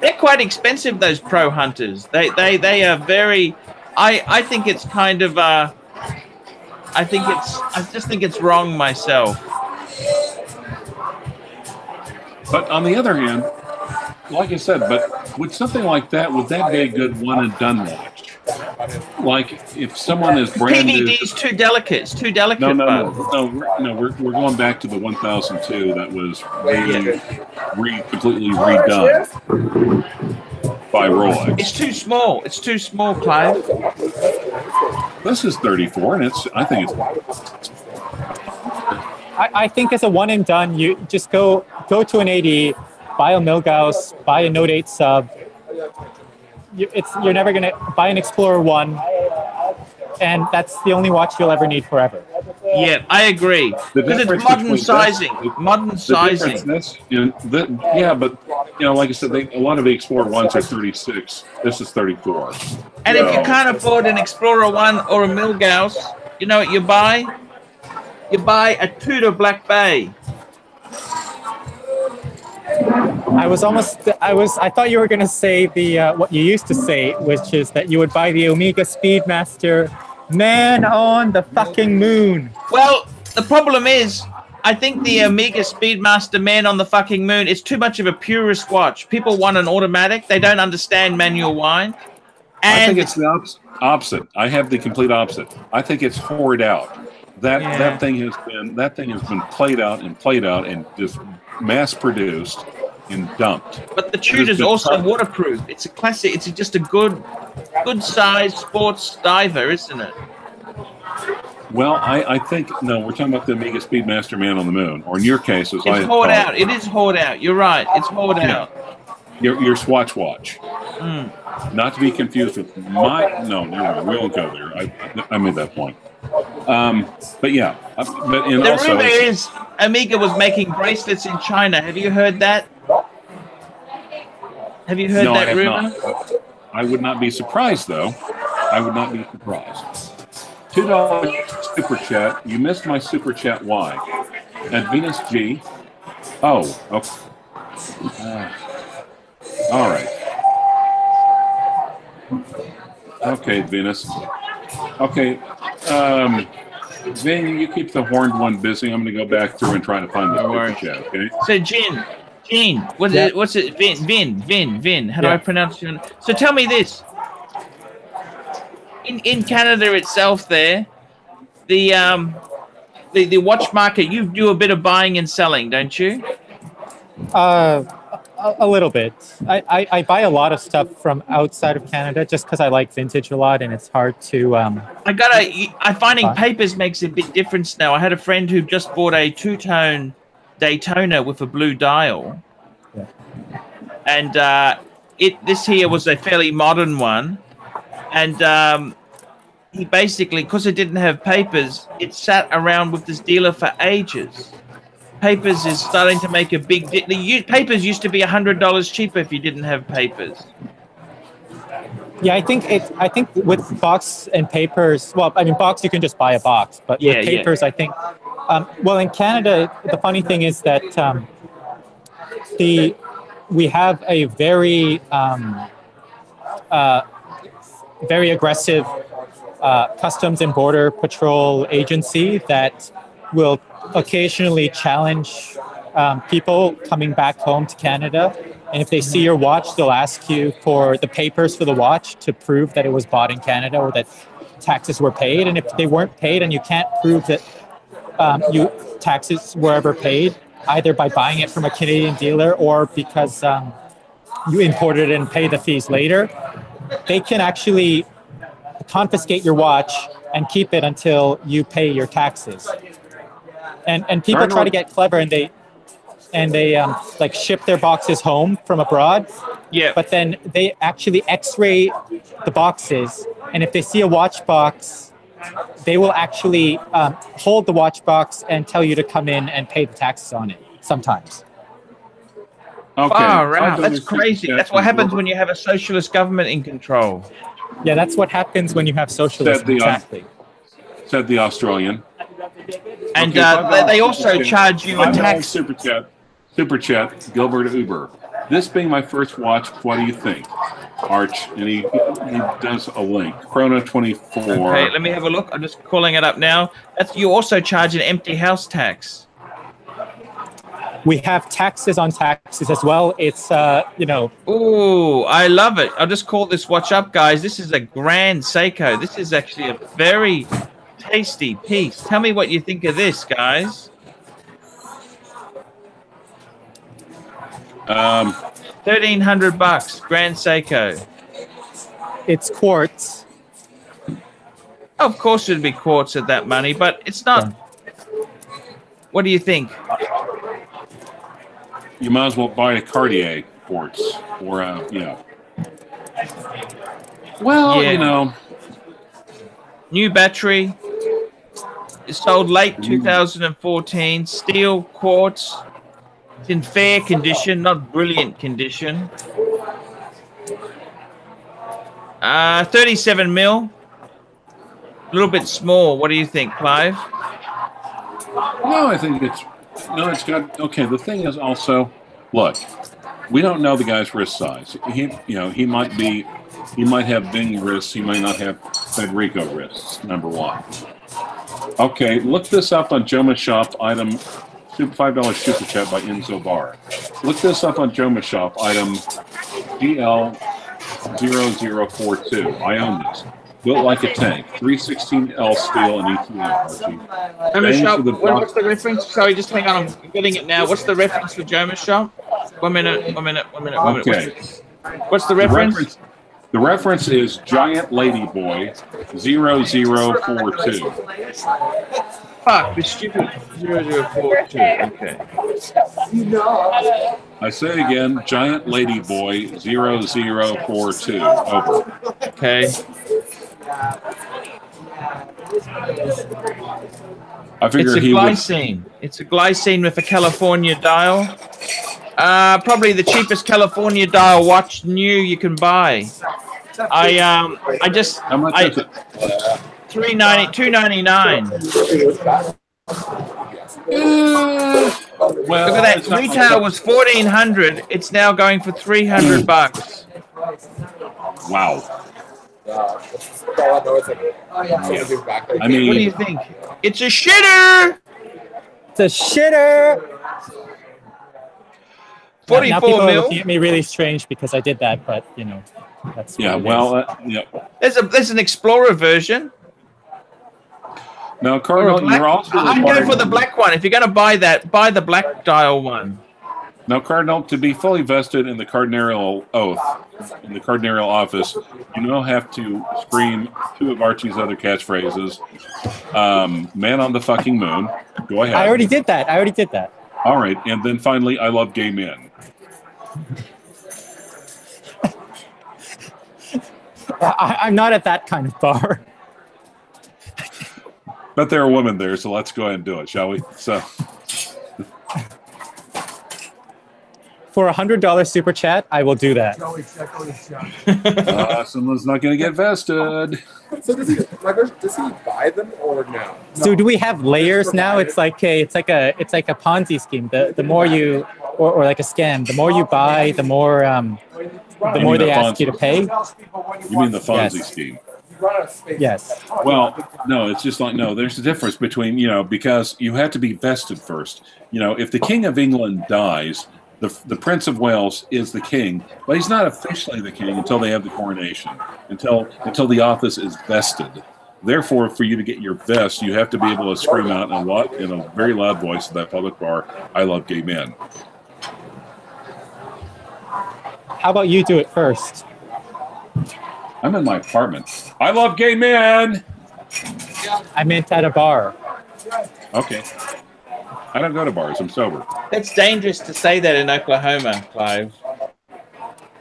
They're quite expensive, those Pro Hunters. They are very. I think it's kind of. I just think it's wrong myself. But on the other hand, like I said, but with something like that, would that be a good one and done watch? Like if someone is brand new, PVD's too delicate. It's too delicate. No. We're going back to the 1002 that was completely redone by Rolex. It's too small. It's too small, Clyve. This is 34, and I think it's. I think as a one and done, you just go to an 80, buy a Milgauss, buy a Note 8 sub. You're never gonna buy an Explorer 1, and that's the only watch you'll ever need forever. Yeah, I agree. Because it's modern sizing. Yeah, but you know, like I said, a lot of the Explorer 1s are 36. This is 34. And if you can't afford an Explorer 1 or a Milgauss, you know what you buy? You buy a Tudor Black Bay. I thought you were going to say what you used to say, which is that you would buy the Omega Speedmaster Man on the fucking Moon. Well, the problem is, I think the Omega Speedmaster Man on the fucking Moon is too much of a purist watch. People want an automatic. They don't understand manual wind. I think it's the opposite. I have the complete opposite. I think it's hoard out. That thing has been played out and just mass produced and dumped. But the Tudor's also waterproof. It's a classic. It's just a good size sports diver, isn't it? Well, I think no. We're talking about the Omega Speedmaster Man on the Moon, or in your case, it's hoard out. It is hoard out. You're right. It's hoard out. Your Swatch watch. Not to be confused with my. No, we won't go there. I made that point. But yeah, but and the also rumor is Omega was making bracelets in China. Have you heard that? Have you heard that rumor? Not. I would not be surprised, though. I would not be surprised. $2 super chat. You missed my super chat. Why? At Venus G. Oh, okay. All right. Okay, Venus. Okay. Vin, you keep the horned one busy. I'm going to go back through and try to find the super chat, okay? So, Jin, what's it? Vin. How do I pronounce your name? So, tell me this. In Canada itself, the watch market, you do a bit of buying and selling, don't you? A little bit. I buy a lot of stuff from outside of Canada just because I like vintage a lot, and it's hard to. I'm finding papers makes a big difference now. I had a friend who just bought a two-tone Daytona with a blue dial, and this here was a fairly modern one, and he basically, because it didn't have papers, it sat around with this dealer for ages. Papers is starting to make a big papers used to be $100 cheaper if you didn't have papers. Yeah, I think with box and papers, well, I mean, box you can just buy a box, but with papers, I think. Well, in Canada, the funny thing is that we have a very very aggressive Customs and Border Patrol agency that will occasionally challenge people coming back home to Canada. And if they see your watch, they'll ask you for the papers for the watch to prove that it was bought in Canada or that taxes were paid. And if they weren't paid and you can't prove that taxes were ever paid, either by buying it from a Canadian dealer or because you imported it and pay the fees later, they can actually confiscate your watch and keep it until you pay your taxes. And people try to get clever, and they like ship their boxes home from abroad. Yeah. But then they actually X-ray the boxes, and if they see a watch box, they will actually hold the watch box and tell you to come in and pay the taxes on it sometimes. Okay. Far out. That's crazy. That's what happens when you have a socialist government in control. Yeah, that's what happens when you have socialism. Exactly. Said the Australian. And Okay, they also charge you a tax. Super chat, Gilbert Uber. This being my first watch, what do you think? Arch, and he does a link. Chrono 24. Okay, let me have a look. I'm just calling it up now. You also charge an empty house tax. We have taxes on taxes as well. It's, you know. Ooh, I love it. I'll just call this watch up, guys. This is a grand Seiko. This is actually a very tasty piece. Tell me what you think of this, guys. 1,300 bucks, Grand Seiko. It's quartz. Of course it'd be quartz at that money, but it's not. Yeah. What do you think? You might as well buy a Cartier quartz or yeah. Well, yeah. You know. New battery. It sold late 2014. Steel, quartz. It's in fair condition, not brilliant condition. 37 mil. A little bit small. What do you think, Clyve? No, I think it's got, okay, the thing is also, look, we don't know the guy's wrist size. He might have Bing wrists, he might not have Federico wrists, number one. Okay, look this up on Joma Shop, item $5 super chat by Enzo Bar. Look this up on Joma Shop, item GL0042. I own this. Built like a tank. 316L steel and ETL. Joma Shop, what's the reference? Sorry, just hang on. I'm getting it now. What's the reference for Joma Shop? One minute. Okay. What's the reference? The reference is Giant Ladyboy 0042. Fuck, this stupid 0042. Okay. I say again, Giant Ladyboy 0042. Over. Okay. I figure it's a glycine. It's a glycine with a California dial. Probably the cheapest California dial watch new you can buy. How much is it? $299. Well, look at that. Retail was $1,400. It's now going for $300 bucks. Wow. I mean, what do you think? It's a shitter. It's a shitter. 44 now people mil. are looking at me really strange because I did that, but you know, that's yeah. Well, yeah. There's an Explorer version. No, Cardinal, you're also. I'd go for the black one. If you're going to buy that, buy the black dial one. Now, Cardinal, to be fully vested in the cardinal oath, in the cardinal office, you now have to scream two of Archie's other catchphrases. Man on the fucking moon. Go ahead. I already did that. All right, and then finally, I love gay men. I'm not at that kind of bar. But there are women there, so let's go ahead and do it, shall we? So, for $100 super chat, I will do that. someone's not going to get vested. So does he buy them or no? So do we have layers now? It's like a Ponzi scheme. The more you or like a scam, the more you buy, the more they ask you to pay. You mean the Fonzie scheme? Yes. Well, no, it's just like, no, there's a difference between, because you have to be vested first. If the King of England dies, the Prince of Wales is the king, but he's not officially the king until they have the coronation, until the office is vested. Therefore, for you to get your vest, you have to be able to scream out in a very loud voice at that public bar, "I love gay men." How about you do it first? I'm in my apartment. I love gay men. I meant at a bar. Okay. I don't go to bars. I'm sober. That's dangerous to say that in Oklahoma, Clyve.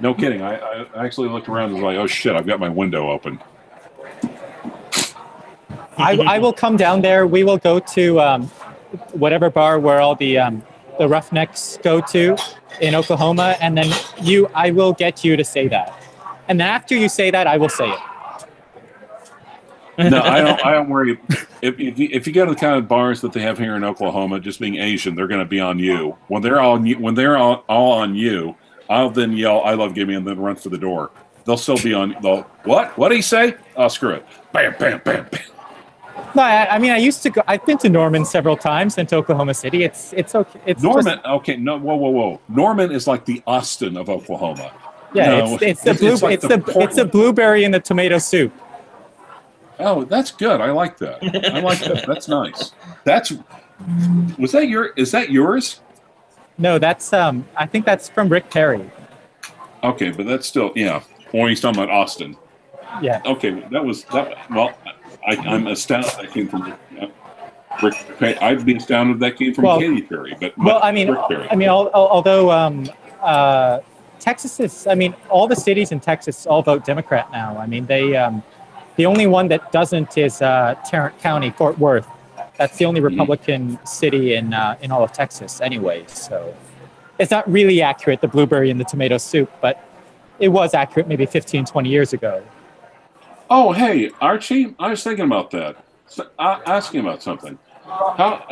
No kidding. I actually looked around and was like, oh shit, I've got my window open. I will come down there. We will go to whatever bar where all the Roughnecks go to in Oklahoma, and then I will get you to say that. And then after you say that, I will say it. No, I don't worry. If you go to the kind of bars that they have here in Oklahoma, just being Asian, they're going to be on you. When they're all on you, I'll then yell, "I love gaming," and then run for the door. They'll still be on. What? What did he say? Oh, screw it! Bam, bam, bam, bam. No, I mean, I used to go. I've been to Norman several times, and to Oklahoma City. It's okay. It's Norman. Just, okay, no, whoa. Norman is like the Austin of Oklahoma. Yeah, no, it's the blueberry in the tomato soup. Oh, that's good. I like that. I like that. That's nice. Is that yours? No, that's I think that's from Rick Perry. Okay, but that's still Or he's talking about Austin. Yeah. Okay, that. Well, I'm astounded that came from Rick Perry. I'd be astounded that came from Katy Perry. But I mean, although Texas is, I mean, all the cities in Texas all vote Democrat now. I mean, they. The only one that doesn't is Tarrant County, Fort Worth. That's the only Republican city in all of Texas anyway. So it's not really accurate, the blueberry in the tomato soup, but it was accurate maybe 15, 20 years ago. Oh, hey, Archie, I was thinking about that. Asking about something. When are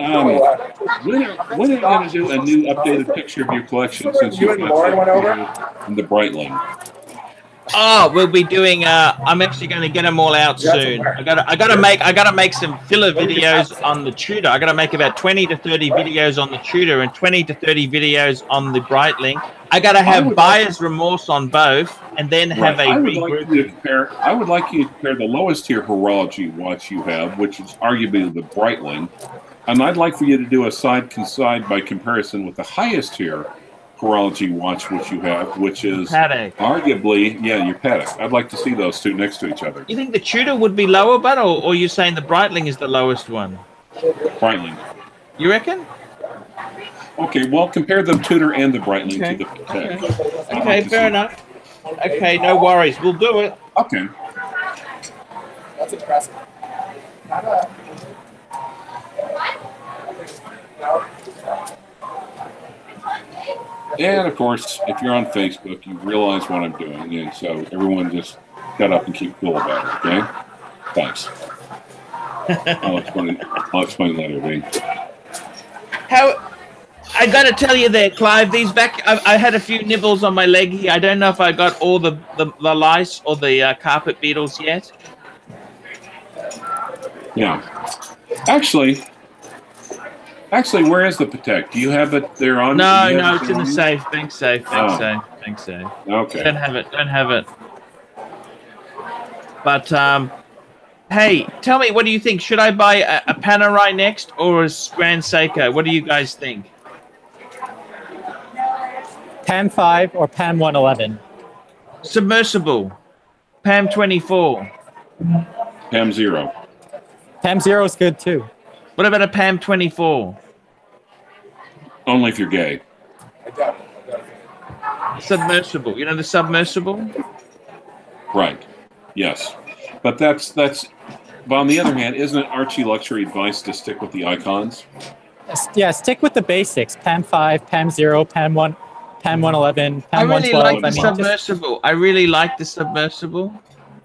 you going to do a new updated picture of your collection since you've got the Breitling? Oh, we'll be doing. I'm actually going to get them all out soon. I gotta make some filler videos on the Tudor. I gotta make about 20 to 30 videos on the Tudor and 20 to 30 videos on the Breitling. I gotta have buyer's remorse on both, and then have I would like you to compare the lowest tier horology watch you have, which is arguably the Breitling, and I'd like for you to do a side by comparison with the highest tier horology watch which you have, which is arguably your Patek. I'd like to see those two next to each other. You think the Tudor would be lower, but or you saying the Breitling is the lowest one? Breitling. You reckon? Okay, well, compare the Tudor and the Breitling to the Patek. Okay, fair enough. Okay, no worries. We'll do it. Okay. That's impressive. And, of course, if you're on Facebook, you realize what I'm doing, and so everyone just shut up and keep cool about it, okay? Thanks. I'll explain later, Dean. I got to tell you there, Clyve, these I had a few nibbles on my leg here. I don't know if I got all the lice or the carpet beetles yet. Yeah. Actually, where is the Patek? Do you have it there on? No, it's in the safe. Bank safe. Okay. Don't have it. But hey, tell me, what do you think? Should I buy a Panerai next or a Grand Seiko? What do you guys think? PAM 5 or PAM 111? Submersible. PAM 24. PAM 0. PAM 0 is good too. What about a PAM 24? Only if you're gay. Submersible. You know the submersible? Right. Yes. But that's. But on the other hand, isn't it Archie luxury advice to stick with the icons? Yeah, stick with the basics. PAM 5, PAM 0, PAM 1, PAM 111, PAM 112. I really like the submersible. I really like the submersible.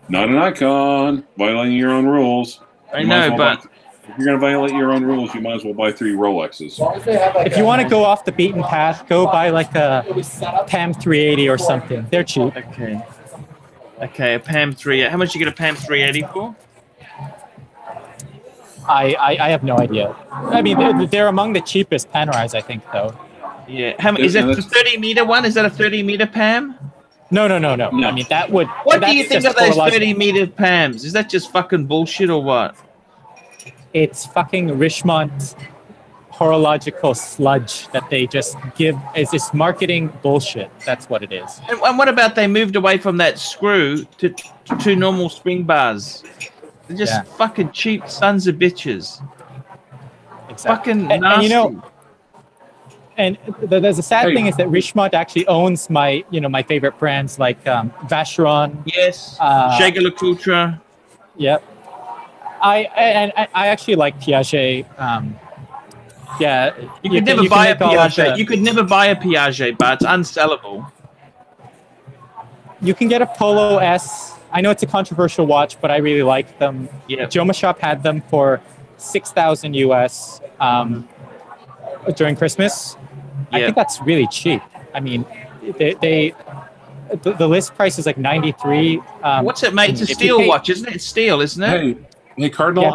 Not an icon. Violating your own rules. I know, but if you're going to violate your own rules, you might as well buy 3 Rolexes. If you want to go off the beaten path, go buy like a PAM 380 or something. They're cheap. Okay, a PAM 380. How much you get a PAM 380 for? I have no idea. I mean, they're among the cheapest Panerais, I think, though. Yeah. Is that the 30-meter one? Is that a 30-meter PAM? No. I mean, that would... What do you think of those 30-meter PAMs? Is that just fucking bullshit or what? It's fucking Richemont horological sludge that they just give. It's just marketing bullshit. That's what it is. And what about they moved away from that screw to 2 normal spring bars? They're just fucking cheap sons of bitches. Exactly. Fucking nasty. And And the sad thing is that Richemont actually owns my favorite brands like Vacheron. Yes. Jaeger LeCoultre. Yep. I actually like Piaget. Yeah. You could never buy a Piaget. You could never buy a Piaget, but it's unsellable. You can get a Polo S. I know it's a controversial watch, but I really like them. Yeah. Joma Shop had them for $6,000 US during Christmas. I think that's really cheap. I mean, the list price is like 93. What's it made? It's a steel watch, isn't it? It's steel, isn't it? Hey, Cardinal,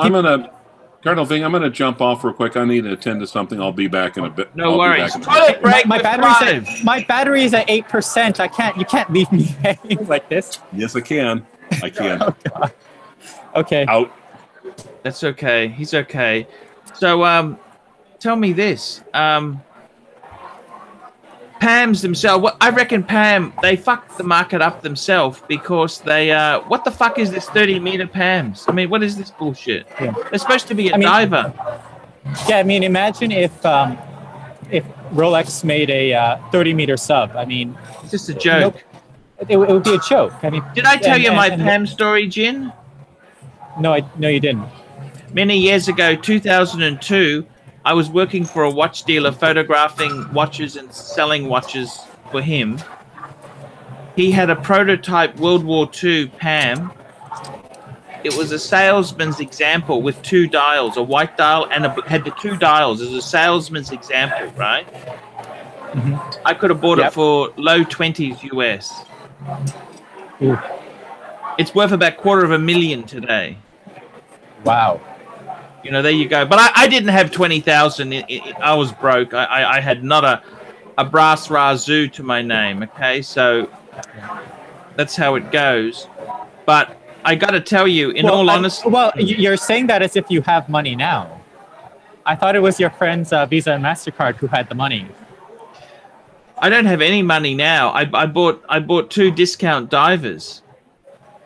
Cardinal Ving, I'm gonna jump off real quick. I need to attend to something. I'll be back in a bit. No worries. Toilet break. My battery is at 8%. You can't leave me hanging like this. Yes, I can. I can. Oh, God. Okay. Out. That's okay. He's okay. So, tell me this. Pams themselves, I reckon Pam, they fucked the market up themselves because they, what the fuck is this 30-meter Pams? I mean, what is this bullshit? Yeah. They're supposed to be a diver. Yeah, I mean, imagine if Rolex made a 30-meter sub. I mean, it's just a joke. It would be a joke. I mean, did I tell you my Pam story, Jin? No, you didn't. Many years ago, 2002, I was working for a watch dealer, photographing watches and selling watches for him. He had a prototype World War II Pam. It was a salesman's example with 2 dials, a white dial and had the 2 dials as a salesman's example, right? Mm-hmm. I could have bought it for low 20s US. Ooh. It's worth about $250,000 today. Wow. You know, there you go. But I didn't have 20,000. I was broke. I had not a brass razoo to my name. Okay, so that's how it goes. But I got to tell you, in all honesty, you're saying that as if you have money now. I thought it was your friends Visa and MasterCard who had the money. I don't have any money now. I bought 2 discount divers.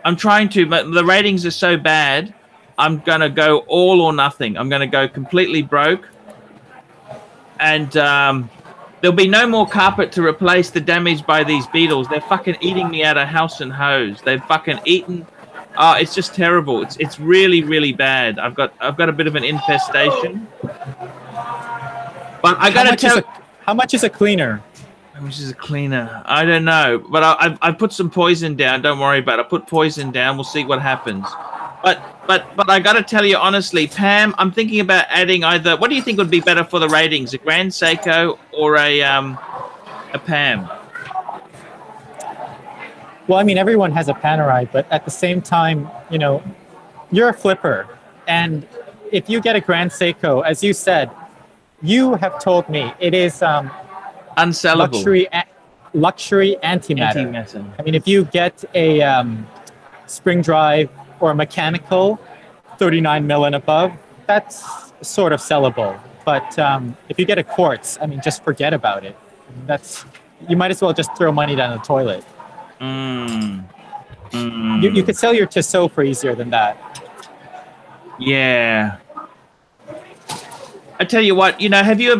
I'm trying to, but the ratings are so bad. I'm going to go all or nothing. I'm going to go completely broke. And there'll be no more carpet to replace the damage by these beetles. They're fucking eating me out of house and hose. They've fucking eaten. Oh, it's just terrible. It's really, really bad. I've got a bit of an infestation. But I got to tell you. How much is a cleaner? How much is a cleaner? I don't know. But I've put some poison down. Don't worry about it. I put poison down. We'll see what happens. But I got to tell you honestly, Pam, I'm thinking about adding either. What do you think would be better for the ratings, a Grand Seiko or a Pam? Well, I mean, everyone has a Panerai, but at the same time, you know, you're a flipper, and if you get a Grand Seiko, as you said, you have told me it is unsellable. Luxury antimatter. I mean, if you get a spring drive or a mechanical 39 mil and above, that's sort of sellable. But if you get a quartz, I mean, just forget about it. You might as well just throw money down the toilet. You could sell your Tissot for easier than that. Yeah. I tell you what, you know, do you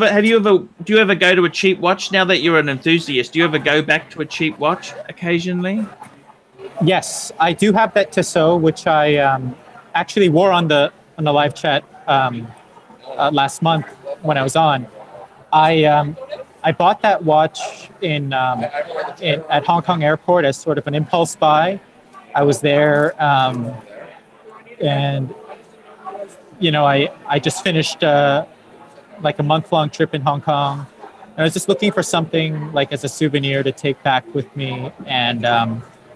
ever go to a cheap watch now that you're an enthusiast? Do you ever go back to a cheap watch occasionally? Yes, I do have that Tissot, which I actually wore on the live chat last month when I was on. I bought that watch at Hong Kong Airport as sort of an impulse buy. I was there, and you know, I just finished like a month-long trip in Hong Kong. I was just looking for something like as a souvenir to take back with me, and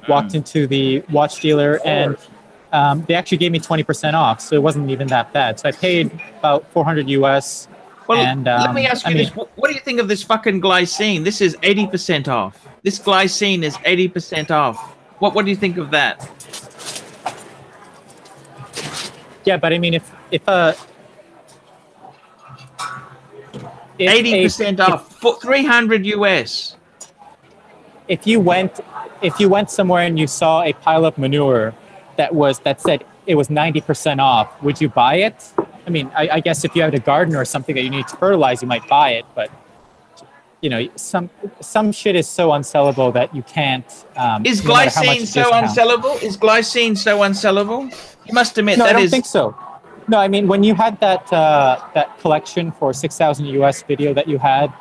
walked into the watch dealer, and they actually gave me 20% off, so it wasn't even that bad. So I paid about $400 US. Well, and, let me ask you this. What do you think of this fucking glycine? This is 80% off. This glycine is 80% off. What do you think of that? Yeah, but I mean, if 80% off, 300 US. If you went somewhere and you saw a pile of manure that said it was 90% off, would you buy it? I mean, I guess if you had a garden or something that you need to fertilize, you might buy it, but you know, some shit is so unsellable that you can't. Is no matter how much glycine so discount. unsellable? Is glycine so unsellable? You must admit No, that I don't is. think so. No, I mean, when you had that that collection for 6,000 US video that you had,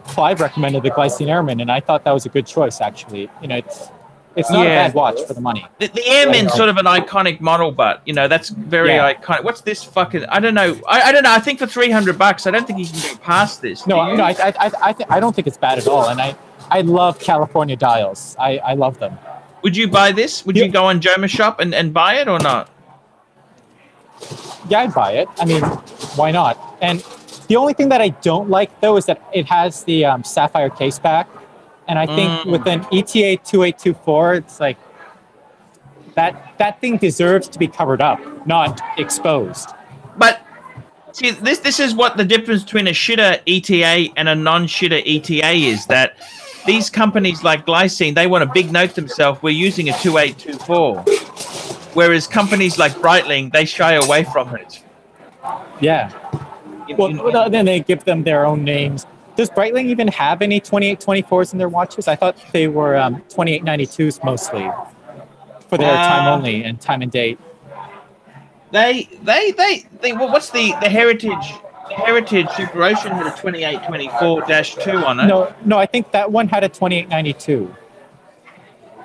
Clyve recommended the Glycine Airman, and I thought that was a good choice, actually. You know, it's not a bad watch for the money. The Airman's sort of an iconic model, but you know that's very iconic. What's this fucking? I don't know. I don't know. I think for $300, I don't think you can go past this. No, I don't think it's bad at all, and I love California dials. I love them. Would you buy this? Would you go on Joma Shop and buy it or not? Yeah, I'd buy it. I mean, why not? And the only thing that I don't like, though, is that it has the sapphire case back. And I think with an ETA 2824, it's like that thing deserves to be covered up, not exposed. But see, this is what the difference between a shitter ETA and a non-shitter ETA is, that these companies like Glycine, they want to big note themselves, we're using a 2824. Whereas companies like Breitling, they shy away from it. Yeah. Well, then they give them their own names. Does Breitling even have any 2824s in their watches? I thought they were 2892s mostly for their time only and time and date. They well, what's the Heritage? The Heritage Super Ocean had a 2824-2 on it. No, I think that one had a 2892.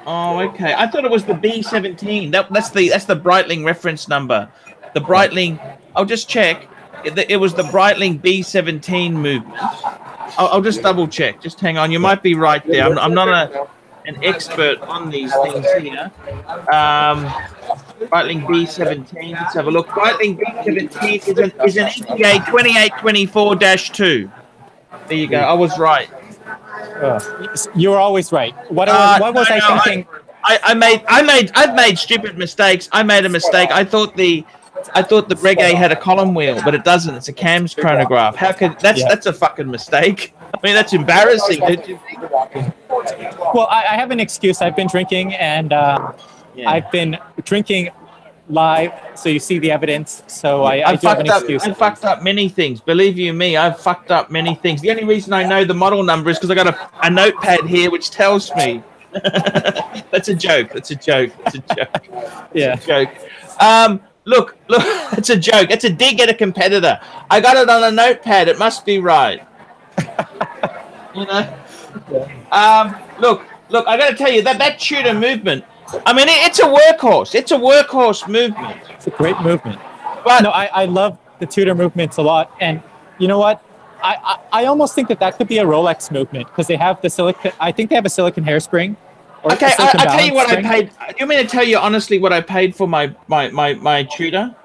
Oh, okay. I thought it was the B17. That's the Breitling reference number. The Breitling. I'll just check. It was the Breitling B17 movement. I'll just double check. Just hang on. You might be right there. I'm not an expert on these things here. Breitling B17. Let's have a look. Breitling B17 is an ETA 2824-2. There you go. I was right. You were always right. What was I thinking? I've made stupid mistakes. I made a mistake. I thought the Reggae had a column wheel, but it doesn't. It's a Cam's chronograph. How could that's a fucking mistake? I mean, that's embarrassing. Don't you think? Well, I have an excuse. I've been drinking, and I've been drinking live, so you see the evidence. So I do have an excuse. I fucked up many things. Believe you me, I've fucked up many things. The only reason I know the model number is because I got a notepad here which tells me. That's a joke. That's a joke. That's a joke. Yeah. It's a joke. Look, it's a joke. It's a dig at a competitor. I got it on a notepad. It must be right. You know? Look, I got to tell you, that Tudor movement, I mean, it's a workhorse. It's a workhorse movement. It's a great movement. But no, I love the Tudor movements a lot. And you know what? I almost think that could be a Rolex movement because they have the silicon. I think they have a silicon hairspring. Okay, I'll tell you what I paid. You want me to tell you honestly what I paid for my Tudor?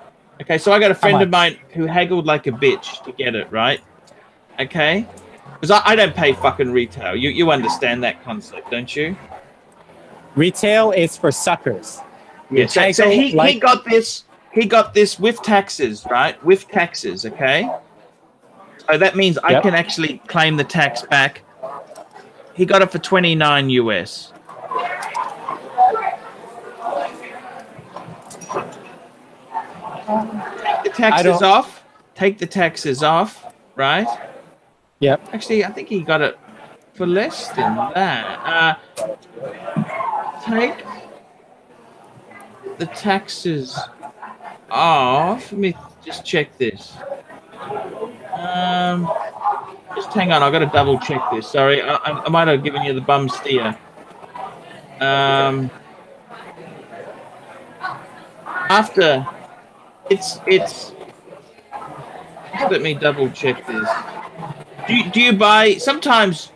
Okay, so I got a friend of mine who haggled like a bitch to get it, right? Okay? Because I don't pay fucking retail. You understand that concept, don't you? Retail is for suckers. Yeah, so he got this. He got this with taxes, right? With taxes, okay? So that means I can actually claim the tax back. He got it for $29 US. Take the taxes off. Take the taxes off, right? Yep. Actually, I think he got it for less than that. Take the taxes off. Let me just check this. Just hang on. I've got to double check this. Sorry, I might have given you the bum steer. After it's. Let me double check this. Do you buy sometimes?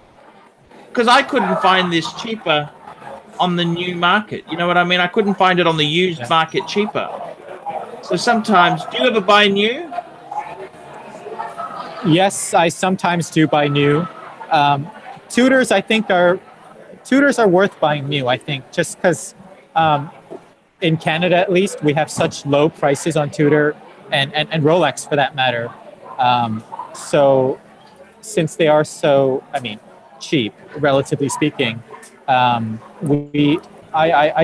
Because I couldn't find this cheaper on the new market. You know what I mean? I couldn't find it on the used market cheaper. So sometimes, do you ever buy new? Yes, I sometimes do buy new. Tudors, I think, are worth buying new. I think just because in Canada, at least, we have such low prices on Tudor and Rolex for that matter. So since they are so, cheap, relatively speaking, I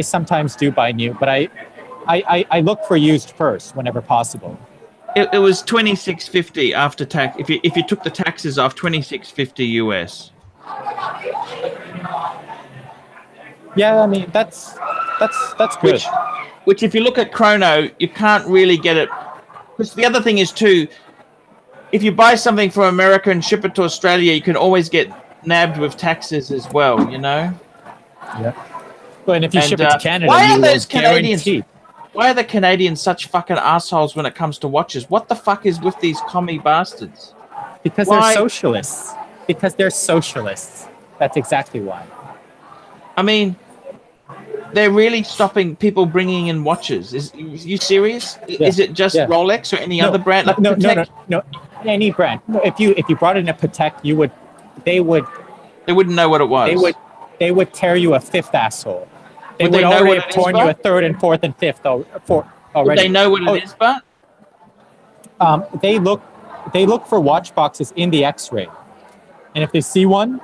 sometimes do buy new, but I look for used first whenever possible. It was $26.50 after tax. If you took the taxes off, $26.50 US. Yeah, I mean that's good. Which if you look at Chrono, you can't really get it. Because the other thing is too, if you buy something from America and ship it to Australia, you can always get nabbed with taxes as well. You know. Yeah. Well, and if you ship it to Canada, why you are those will Canadians? guarantee. Why are the Canadians such fucking assholes when it comes to watches? What the fuck is with these commie bastards? Because they're socialists. Because they're socialists. That's exactly why. I mean, they're really stopping people bringing in watches. Is you serious? Yeah. Is it just Rolex or any other brand? Like No, Patek? Any brand. No, if you brought in a Patek, they wouldn't know what it was. They would tear you a fifth asshole. They Would would they know already what have it torn is, you a third and fourth and fifth already. Would they know what it is, but? They look for watch boxes in the X-ray, and if they see one,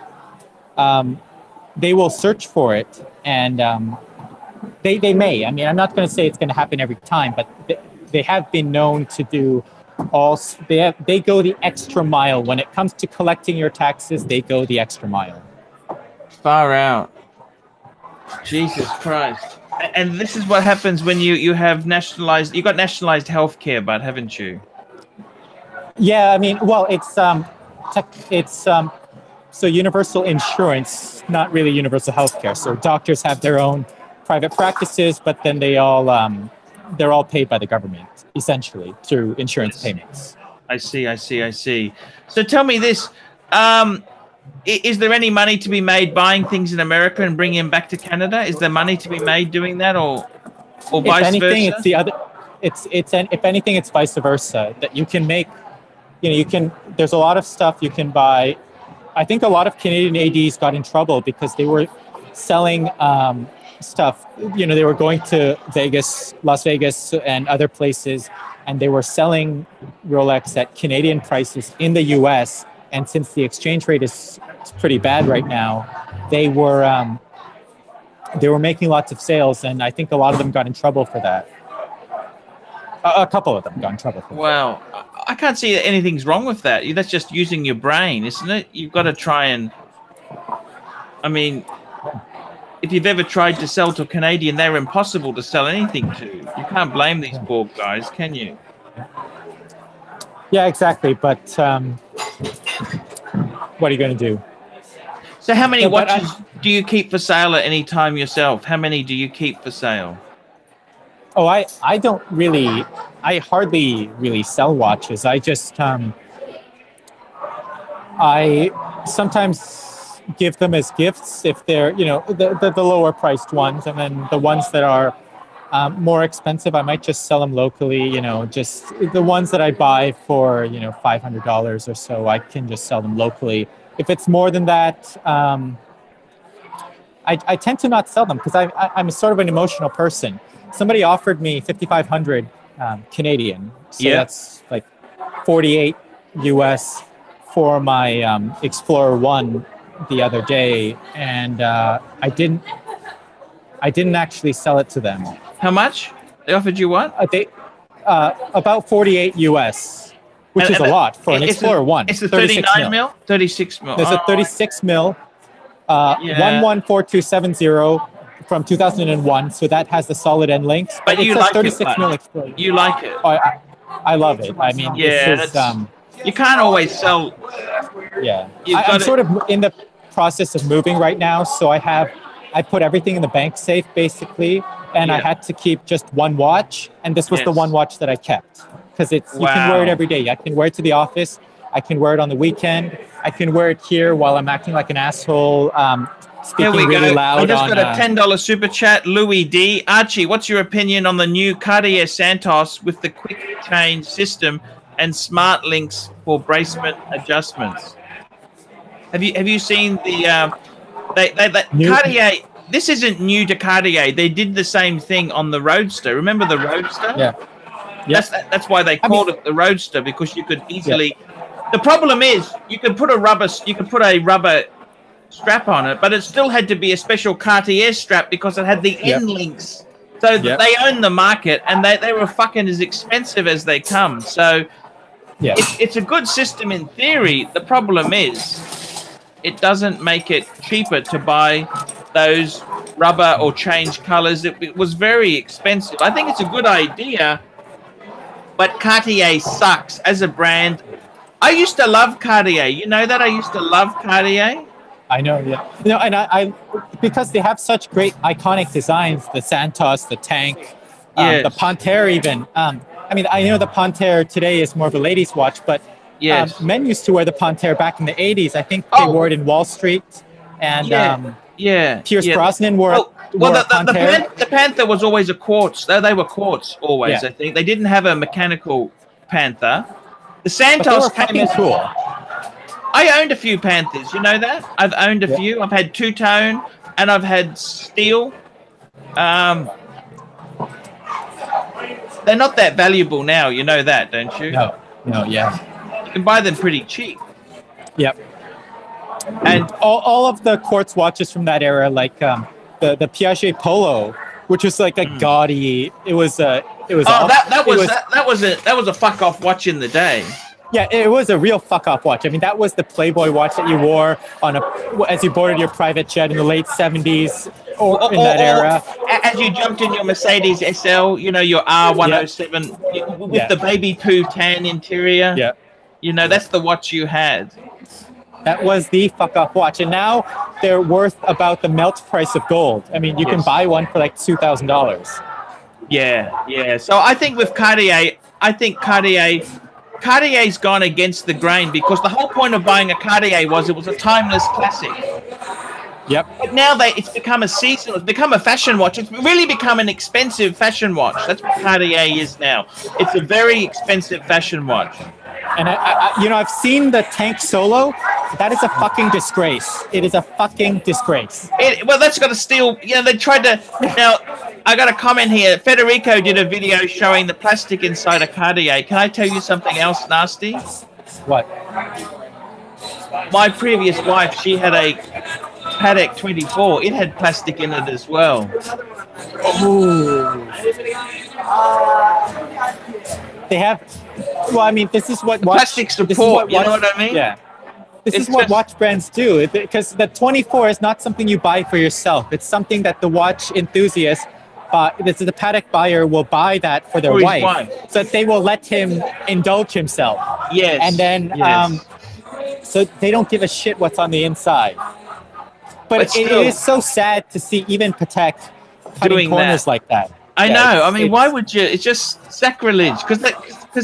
they will search for it, and they may. I mean, I'm not going to say it's going to happen every time, but they have been known to do they go the extra mile when it comes to collecting your taxes. They go the extra mile. Far out. Jesus Christ. And this is what happens when you have nationalized. You got nationalized healthcare, but haven't you? Yeah, I mean, well, it's so universal insurance, not really universal healthcare. So doctors have their own private practices, but then they're all paid by the government essentially through insurance payments. I see. So tell me this. Is there any money to be made buying things in America and bringing them back to Canada? Is there money to be made doing that, or vice versa? It's the other. If anything, it's vice versa. That you can make, There's a lot of stuff you can buy. I think a lot of Canadian ADs got in trouble because they were selling stuff. They were going to Las Vegas, and other places, and they were selling Rolex at Canadian prices in the U.S. And since the exchange rate is pretty bad right now, they were making lots of sales, and I think a lot of them got in trouble for that. A couple of them got in trouble for that. Well, I can't see that anything's wrong with that. That's just using your brain, isn't it? You've got to try and... I mean, if you've ever tried to sell to a Canadian, they're impossible to sell anything to. You can't blame these poor guys, can you? Yeah, exactly. But what are you going to do? So how many watches do you keep for sale at any time yourself? How many do you keep for sale? Oh, I hardly really sell watches. I just, I sometimes give them as gifts if they're, the lower priced ones. And then the ones that are more expensive, I might just sell them locally, just the ones that I buy for, $500 or so, I can just sell them locally. If it's more than that, I tend to not sell them because I'm sort of an emotional person. Somebody offered me 5,500 Canadian, so that's like 48 US for my Explorer 1 the other day, and I didn't actually sell it to them. How much? They offered you what? About 48 US, which is a lot for an Explorer 1. It's a 39 mil? 36 mil. There's a 36 mil, 114270 from 2001, so that has the solid end links. But you like 36 mil Explorer. You like it? I love it. I mean, this is... you can't always sell... Yeah. I'm sort of in the process of moving right now, so I put everything in the bank safe, basically, and I had to keep just one watch, and this was the one watch that I kept. Because you can wear it every day. I can wear it to the office. I can wear it on the weekend. I can wear it here while I'm acting like an asshole, speaking really loud. I just got a $10 super chat. Louis D. Archie, what's your opinion on the new Cartier Santos with the quick change system and smart links for bracement adjustments? Have you seen the Cartier? This isn't new to Cartier. They did the same thing on the Roadster. Remember the Roadster? Yeah. That's why they called it the Roadster, because you could easily. Yeah. The problem is you could put a rubber strap on it, but it still had to be a special Cartier strap because it had the end links So they own the market, and they were fucking as expensive as they come. So it's a good system in theory. The problem is it doesn't make it cheaper to buy those rubber or change colors. It was very expensive. I think it's a good idea, but Cartier sucks as a brand. I used to love Cartier. You know that? I used to love Cartier. I know, yeah. You know, and I because they have such great iconic designs, the Santos, the tank, the Panthère even. I mean, I know the Panthère today is more of a ladies' watch, but men used to wear the Panthère back in the 80s. I think they wore it in Wall Street, and Pierce Brosnan wore the Panther was always a quartz. They were quartz always, I think. They didn't have a mechanical Panther. The Santos came in cool. I owned a few Panthers, you know that? I've owned a few. I've had two-tone and I've had steel. They're not that valuable now, you know that, don't you? No, yeah. You can buy them pretty cheap. Yep. And all of the quartz watches from that era, like the Piaget Polo, which was like a gaudy. That was a fuck-off watch in the day. Yeah, it was a real fuck-off watch. I mean, that was the Playboy watch that you wore as you boarded your private jet in the late 70s or in that era. As you jumped in your Mercedes SL, you know, your R107 with the baby poo tan interior. Yeah. You know, that's the watch you had. That was the fuck-off watch. And now they're worth about the melt price of gold. I mean, you can buy one for like $2,000. Yeah. So I think with Cartier, Cartier's gone against the grain because the whole point of buying a Cartier was it was a timeless classic. Yep. But now it's become a seasonal, it's become a fashion watch. It's really become an expensive fashion watch. That's what Cartier is now. It's a very expensive fashion watch. And I've seen the Tank Solo. That is a fucking disgrace. It is a fucking disgrace. Well, that's got to steal. You know, they tried to. Now, I got a comment here. Federico did a video showing the plastic inside a Cartier. Can I tell you something else nasty? What? My previous wife, she had a Patek 24. It had plastic in it as well. Ooh. They have. Well, I mean, this is what plastic support. You know what I mean? Yeah. This is what watch brands do, because the 24 is not something you buy for yourself. It's something that the watch enthusiast, the Patek buyer, will buy that for their wife, so that they will let him indulge himself. Yes. And then, so they don't give a shit what's on the inside. But it is so sad to see even Patek cutting corners like that. I know. I mean, why would you? It's just sacrilege because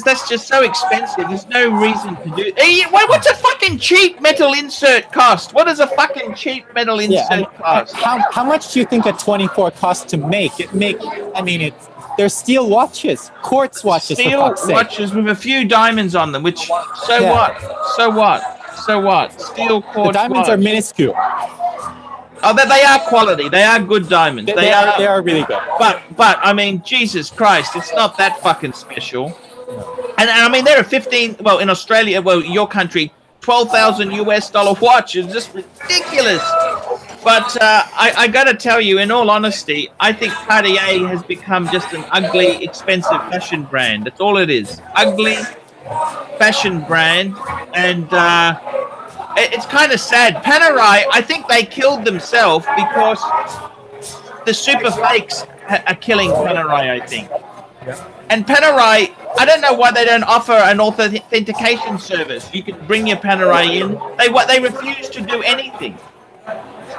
that's just so expensive. There's no reason to do. Hey, what's a fucking cheap metal insert cost? What does a fucking cheap metal insert cost? How much do you think a 24 costs to make? They're steel watches, quartz watches. Steel watches with a few diamonds on them. Which so what? Steel quartz. The diamonds are minuscule. Oh, they are quality. They are good diamonds. They are really good. But I mean, Jesus Christ, it's not that fucking special. And I mean, there are 15. Well, in Australia, your country, $12,000 watch is just ridiculous. But I got to tell you, in all honesty, I think Cartier has become just an ugly, expensive fashion brand. That's all it is. Ugly fashion brand, and. It's kind of sad. Panerai, I think they killed themselves because the super fakes are killing Panerai, I think. Yeah. And Panerai, I don't know why they don't offer an authentication service. You can bring your Panerai in. They refuse to do anything.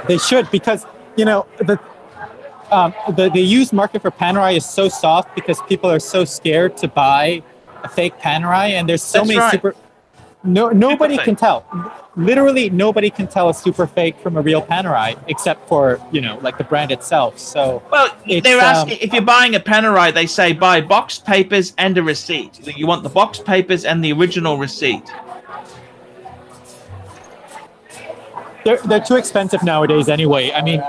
They should, because, you know, the used market for Panerai is so soft because people are so scared to buy a fake Panerai, and there's so many super... Nobody can tell. Literally, nobody can tell a super fake from a real Panerai except for, like the brand itself. So, well, they're asking if you're buying a Panerai, they say buy box papers and a receipt. You want the box papers and the original receipt. They're too expensive nowadays anyway. I mean,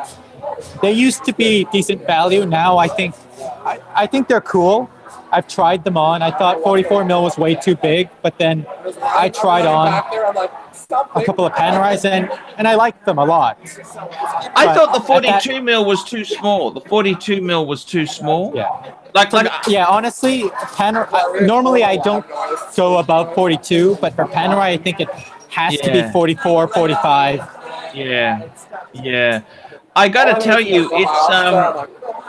they used to be decent value. Now I think they're cool. I've tried them on. I thought 44 mil was way too big, but then I tried on. a couple of Panerais, and I like them a lot. I thought the 42 mil was too small. The 42 mil was too small. Yeah. Yeah, honestly, normally I don't go above 42, but for Panerai, I think it has to be 44, 45. Yeah. I got to tell you, it's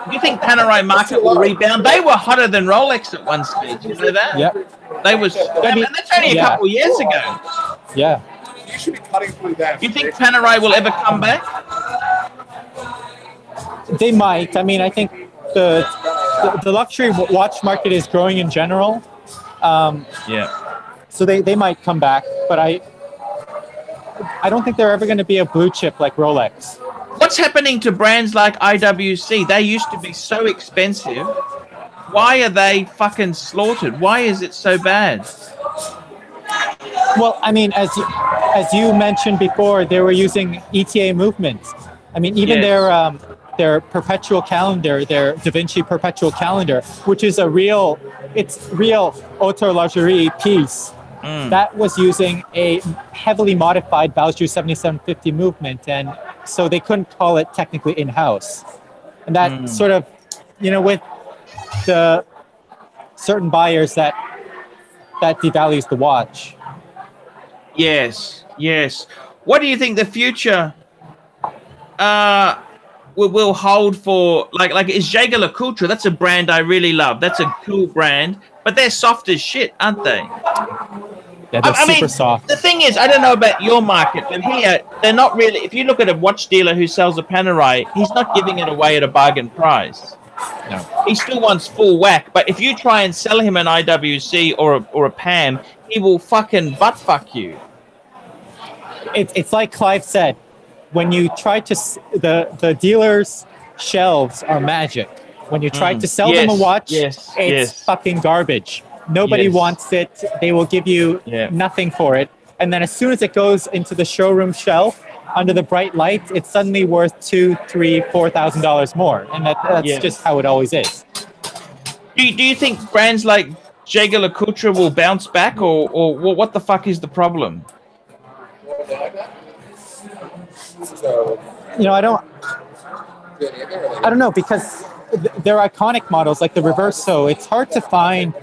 do you think Panerai market will rebound? They were hotter than Rolex at one stage. You know that? Yep. They was, and that's only a couple of years ago. Yeah. You should be cutting through them. Do you think Panerai will ever come back? They might. I mean, I think the luxury watch market is growing in general. So they might come back, but I don't think they're ever going to be a blue chip like Rolex. What's happening to brands like IWC? They used to be so expensive. Why are they fucking slaughtered? Why is it so bad? Well, I mean, as you mentioned before, they were using ETA movements. I mean, even their perpetual calendar, their Da Vinci perpetual calendar, which is real horlogerie piece, that was using a heavily modified Valjoux 7750 movement, and so they couldn't call it technically in-house. And that sort of, with the certain buyers that devalues the watch. Yes. What do you think the future will hold for, like is JEWELLERY? That's a brand I really love. That's a cool brand, but they're soft as shit, aren't they? Yeah, they're super soft. The thing is, I don't know about your market, but here, they're not really, if you look at a watch dealer who sells a Panerai, he's not giving it away at a bargain price. No. He still wants full whack, but if you try and sell him an IWC or a PAM, he will fucking butt fuck you. It's like Clyve said, when you try to, the dealer's shelves are magic. When you try to sell them a watch, it's fucking garbage. Nobody wants it. They will give you nothing for it. And then as soon as it goes into the showroom shelf under the bright light, it's suddenly worth $2,000, $3,000, $4,000 more. And that's just how it always is. Do you think brands like JEWELLERY will bounce back, or what the fuck is the problem? I don't know, because they're iconic models like the Reverso. It's hard to find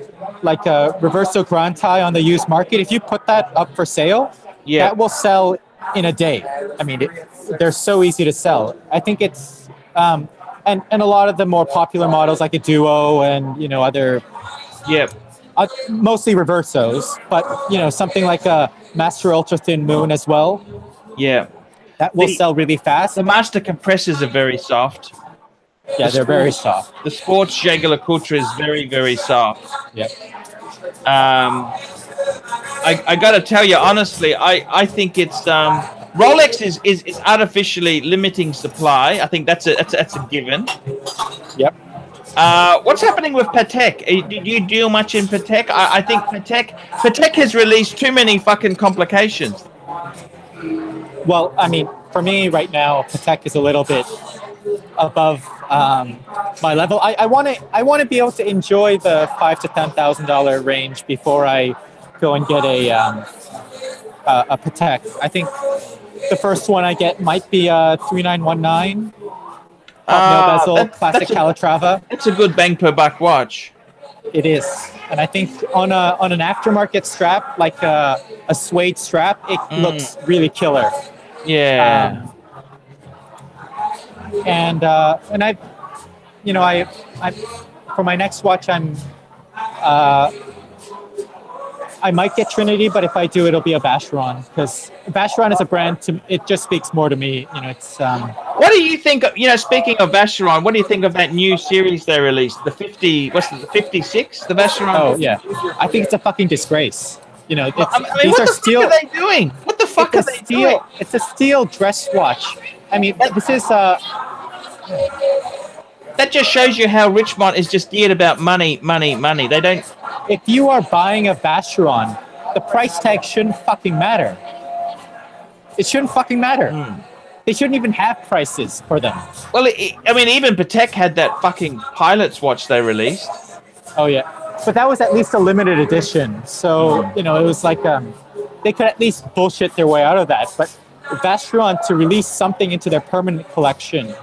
like a Reverso Grande on the used market. If you put that up for sale, that will sell in a day. I mean, they're so easy to sell. I think it's and a lot of the more popular models like a Duo and other mostly Reversos, but something like a Master Ultra Thin Moon as well. That will sell really fast. The Master compressors are very soft. Yeah, they're very soft. The sports JEWELLERY is very, very soft. I got to tell you, honestly, I think it's Rolex is artificially limiting supply. I think that's a given. What's happening with Patek? Do you deal much in Patek? I think Patek has released too many fucking complications. Well, I mean, for me right now, Patek is a little bit above my level. I want to be able to enjoy the $5,000 to $10,000 range before I go and get a Patek. I think the first one I get might be a 3919 nail bezel classic Calatrava. It's a good bang per buck watch. It is, and I think on an aftermarket strap like a suede strap, it looks really killer. And I for my next watch, I might get Trinity, but if I do, it'll be a Vacheron, because Vacheron is a brand it just speaks more to me. It's. What do you think? Speaking of Vacheron, what do you think of that new series they released? The 56, the Vacheron. Oh yeah, I think it's a fucking disgrace. These what the fuck are they doing? What the fuck are they doing? It's a steel dress watch. I mean, this is that just shows you how Richmond is just geared about money. They don't. If you are buying a Vacheron, the price tag shouldn't fucking matter. It shouldn't fucking matter. They shouldn't even have prices for them. Well, I mean, even Patek had that fucking pilot's watch they released. Oh yeah, but that was at least a limited edition. So it was like they could at least bullshit their way out of that. But Vacheron to release something into their permanent collection,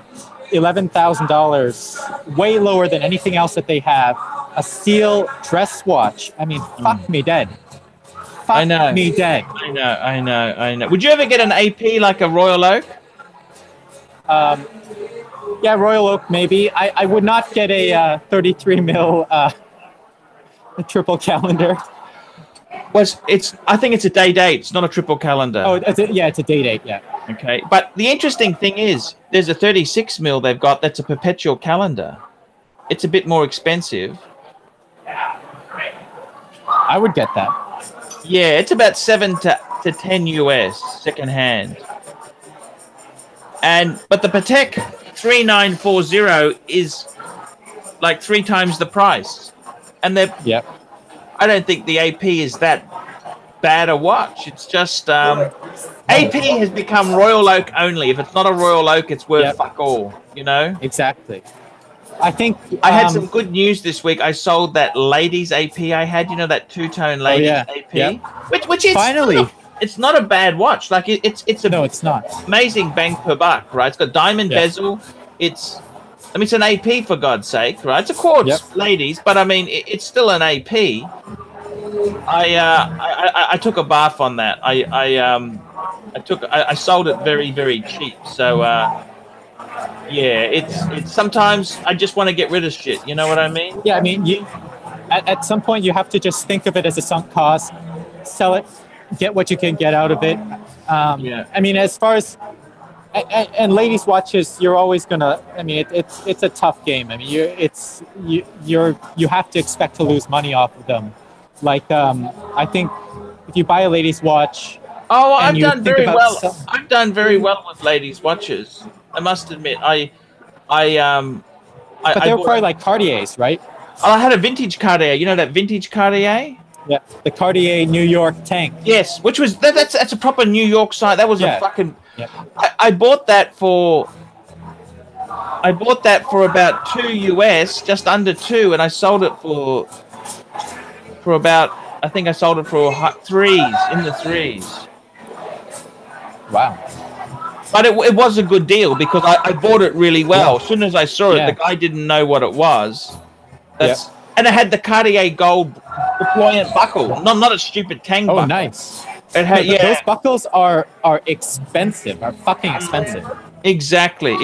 $11,000, way lower than anything else that they have. A steel dress watch. I mean, fuck me dead. Fuck me dead. I know. Would you ever get an AP like a Royal Oak? Yeah, Royal Oak maybe. I would not get a 33 mil triple calendar. I think it's a day date. It's not a triple calendar. Oh, it's a day date. Yeah. Okay, but the interesting thing is, there's a 36 mil they've got that's a perpetual calendar. It's a bit more expensive. I would get that. Yeah, it's about 7 to 10 US second hand. But the Patek 3940 is like 3 times the price, and Yep. I don't think the AP is that bad a watch. It's just AP has become Royal Oak only. If it's not a Royal Oak, it's worth fuck all. You know. Exactly. I think I had some good news this week. I sold that ladies AP I had. You know, that two-tone ladies AP, which is finally. It's not a bad watch. Like it's it's not amazing bang per buck, right? It's got diamond bezel. It's an AP for God's sake, right? It's a quartz, ladies, but I mean it's still an AP. I took a bath on that. I sold it very, very cheap. So it's sometimes I just want to get rid of shit. You know what I mean? Yeah, I mean at some point you have to just think of it as a sunk cost, sell it, get what you can get out of it. I mean, as far as and ladies' watches, you're always gonna. I mean, it's a tough game. I mean, you have to expect to lose money off of them. Like I think if you buy a ladies' watch, I've done very well. I've done very well with ladies' watches. I must admit, but they were probably like Cartiers, right? Oh, I had a vintage Cartier. You know that vintage Cartier? Yeah, the Cartier New York tank. Yes, which was that's a proper New York site. That was a fucking. Yeah. I bought that for about $2 US, just under 2, and I sold it for about. I think I sold it for $3s, in the 3s. Wow. But it was a good deal because I bought it really well. As soon as I saw it, the guy didn't know what it was. And it had the Cartier gold deployant buckle, not a stupid Tang buckle. Oh, nice. It had, those buckles are expensive, are fucking expensive. Exactly.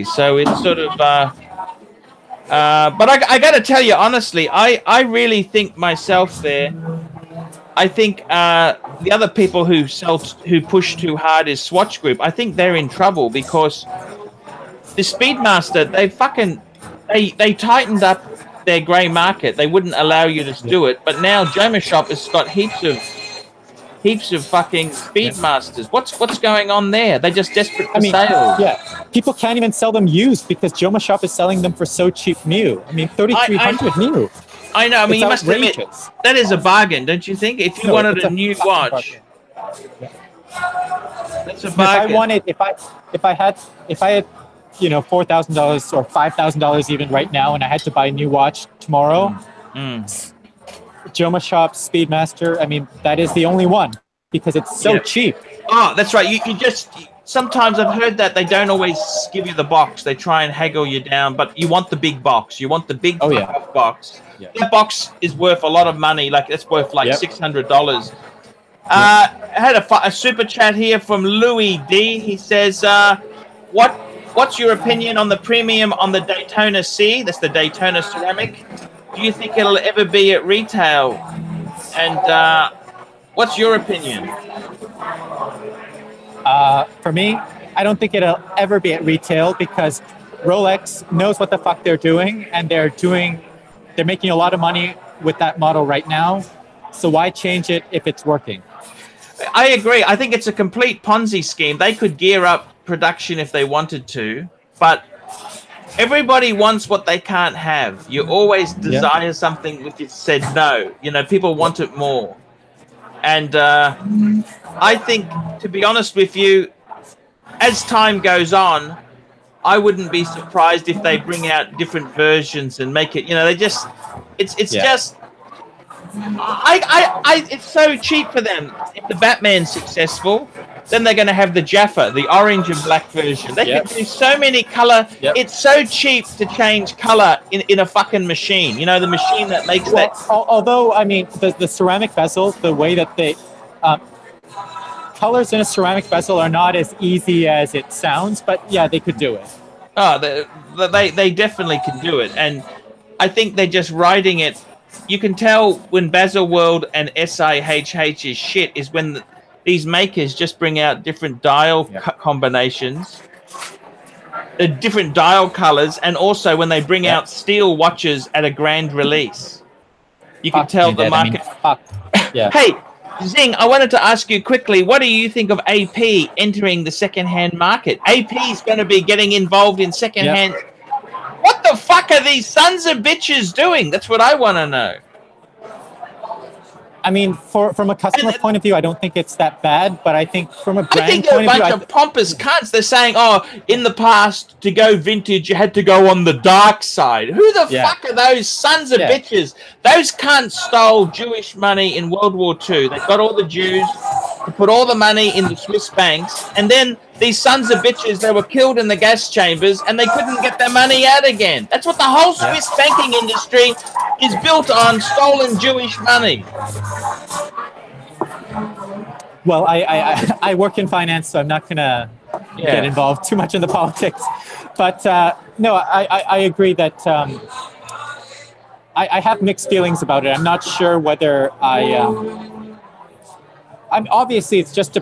So it's sort of... but I got to tell you, honestly, I really think myself there... I think the other people who push too hard is Swatch Group. I think they're in trouble because the Speedmaster, they tightened up their grey market. They wouldn't allow you to do it, but now JomoShop has got heaps of fucking Speedmasters. What's going on there? They're just desperate for sales. Yeah, people can't even sell them used because JomoShop is selling them for so cheap new. I mean, 3,300 new. I know. I mean, you must admit that is a bargain, don't you think? If you wanted a new watch, that's a bargain. If I had, $4,000 or $5,000 even right now, and I had to buy a new watch tomorrow, JomoShop Speedmaster. I mean, that is the only one because it's so cheap. Oh, that's right. You just sometimes I've heard that they don't always give you the box. They try and haggle you down, but you want the big box. You want the big box. Yeah. That box is worth a lot of money. Like it's worth like $600. I had a super chat here from Louis D. He says, "What's your opinion on the premium on the Daytona C? That's the Daytona ceramic. Do you think it'll ever be at retail? And what's your opinion?" For me, I don't think it'll ever be at retail because Rolex knows what the fuck they're doing, and they're making a lot of money with that model right now. So why change it if it's working? I agree. I think it's a complete Ponzi scheme. They could gear up production if they wanted to, but everybody wants what they can't have. You always desire something which is said no. You know, people want it more. And I think, to be honest with you, as time goes on, I wouldn't be surprised if they bring out different versions and make it, it's just, It's so cheap for them. If the Batman's successful, then they're going to have the Jaffa, the orange and black version. They can do so many color. It's so cheap to change color in a fucking machine. You know, the machine that makes that. Although, I mean, the ceramic vessels, the way that they colors in a ceramic vessel are not as easy as it sounds, but yeah, they could do it. Oh, they definitely can do it, and I think they're just writing it. You can tell when Baselworld and SIHH is shit is when these makers just bring out different dial combinations, different dial colors, and also when they bring out steel watches at a grand release. You can tell the market. Hey, Zing, I wanted to ask you quickly, what do you think of AP entering the second-hand market? AP is going to be getting involved in second-hand. What the fuck are these sons of bitches doing? That's what I want to know. I mean, from a customer point of view, I don't think it's that bad, but I think from a brand point of view... I think they're a bunch of pompous cunts. They're saying, oh, in the past, to go vintage, you had to go on the dark side. Who the fuck are those sons of bitches? Those cunts stole Jewish money in World War II. They got all the Jews to put all the money in the Swiss banks, and then these sons of bitches, they were killed in the gas chambers, and they couldn't get their money out again. That's what the whole Swiss banking industry is built on, stolen Jewish money. Well, I work in finance, so I'm not going to get involved too much in the politics. But no, I agree that I have mixed feelings about it. I'm not sure whether obviously it's just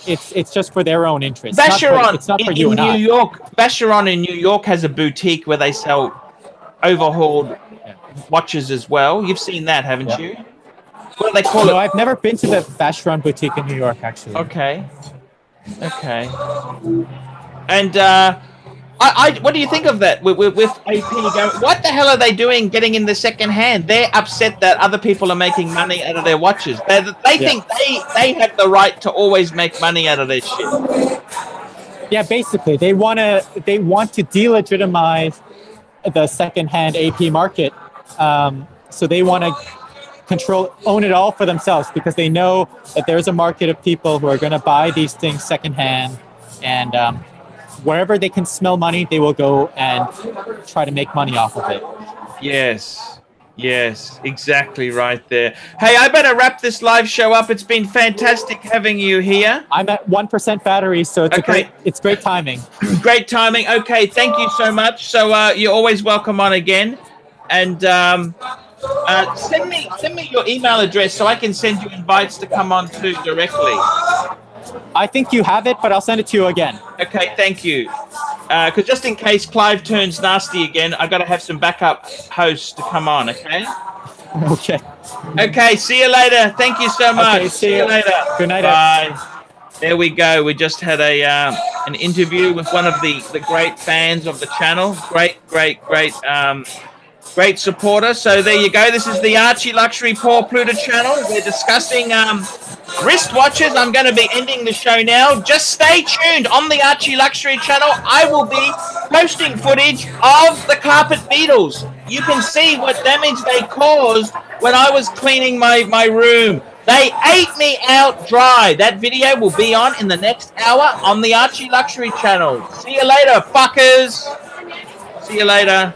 it's just for their own interest. Vacheron, it's not for you and New York. Vacheron in New York has a boutique where they sell overhauled watches as well. You've seen that, haven't you? What do they call it? No, I've never been to the Vacheron boutique in New York, actually. Okay. And what do you think of that with AP going? What the hell are they doing getting in the second hand? They're upset that other people are making money out of their watches. They think they have the right to always make money out of their shit. Yeah, basically, they want to delegitimize the second-hand AP market. So they want to own it all for themselves because they know that there's a market of people who are going to buy these things secondhand, and wherever they can smell money, they will go and try to make money off of it. Yes, exactly right there. Hey, I better wrap this live show up. It's been fantastic having you here. I'm at 1% battery, so it's great timing. Great timing. Okay, thank you so much. So you're always welcome on again. And send me your email address so I can send you invites to come on to directly. I think you have it, but I'll send it to you again. Okay, thank you. Because just in case Clyve turns nasty again, I've got to have some backup hosts to come on, okay? Okay. Okay, see you later. Thank you so much. Okay, see you later. Good night. Bye. There we go. We just had an interview with one of the great fans of the channel. Great supporter. So there you go. This is the Archie Luxury Paul Pluta channel. We're discussing wristwatches. I'm going to be ending the show now. Just stay tuned on the Archie Luxury channel. I will be posting footage of the carpet beetles. You can see what damage they caused when I was cleaning my room. They ate me out dry. That video will be on in the next hour on the Archie Luxury channel. See you later, fuckers. See you later.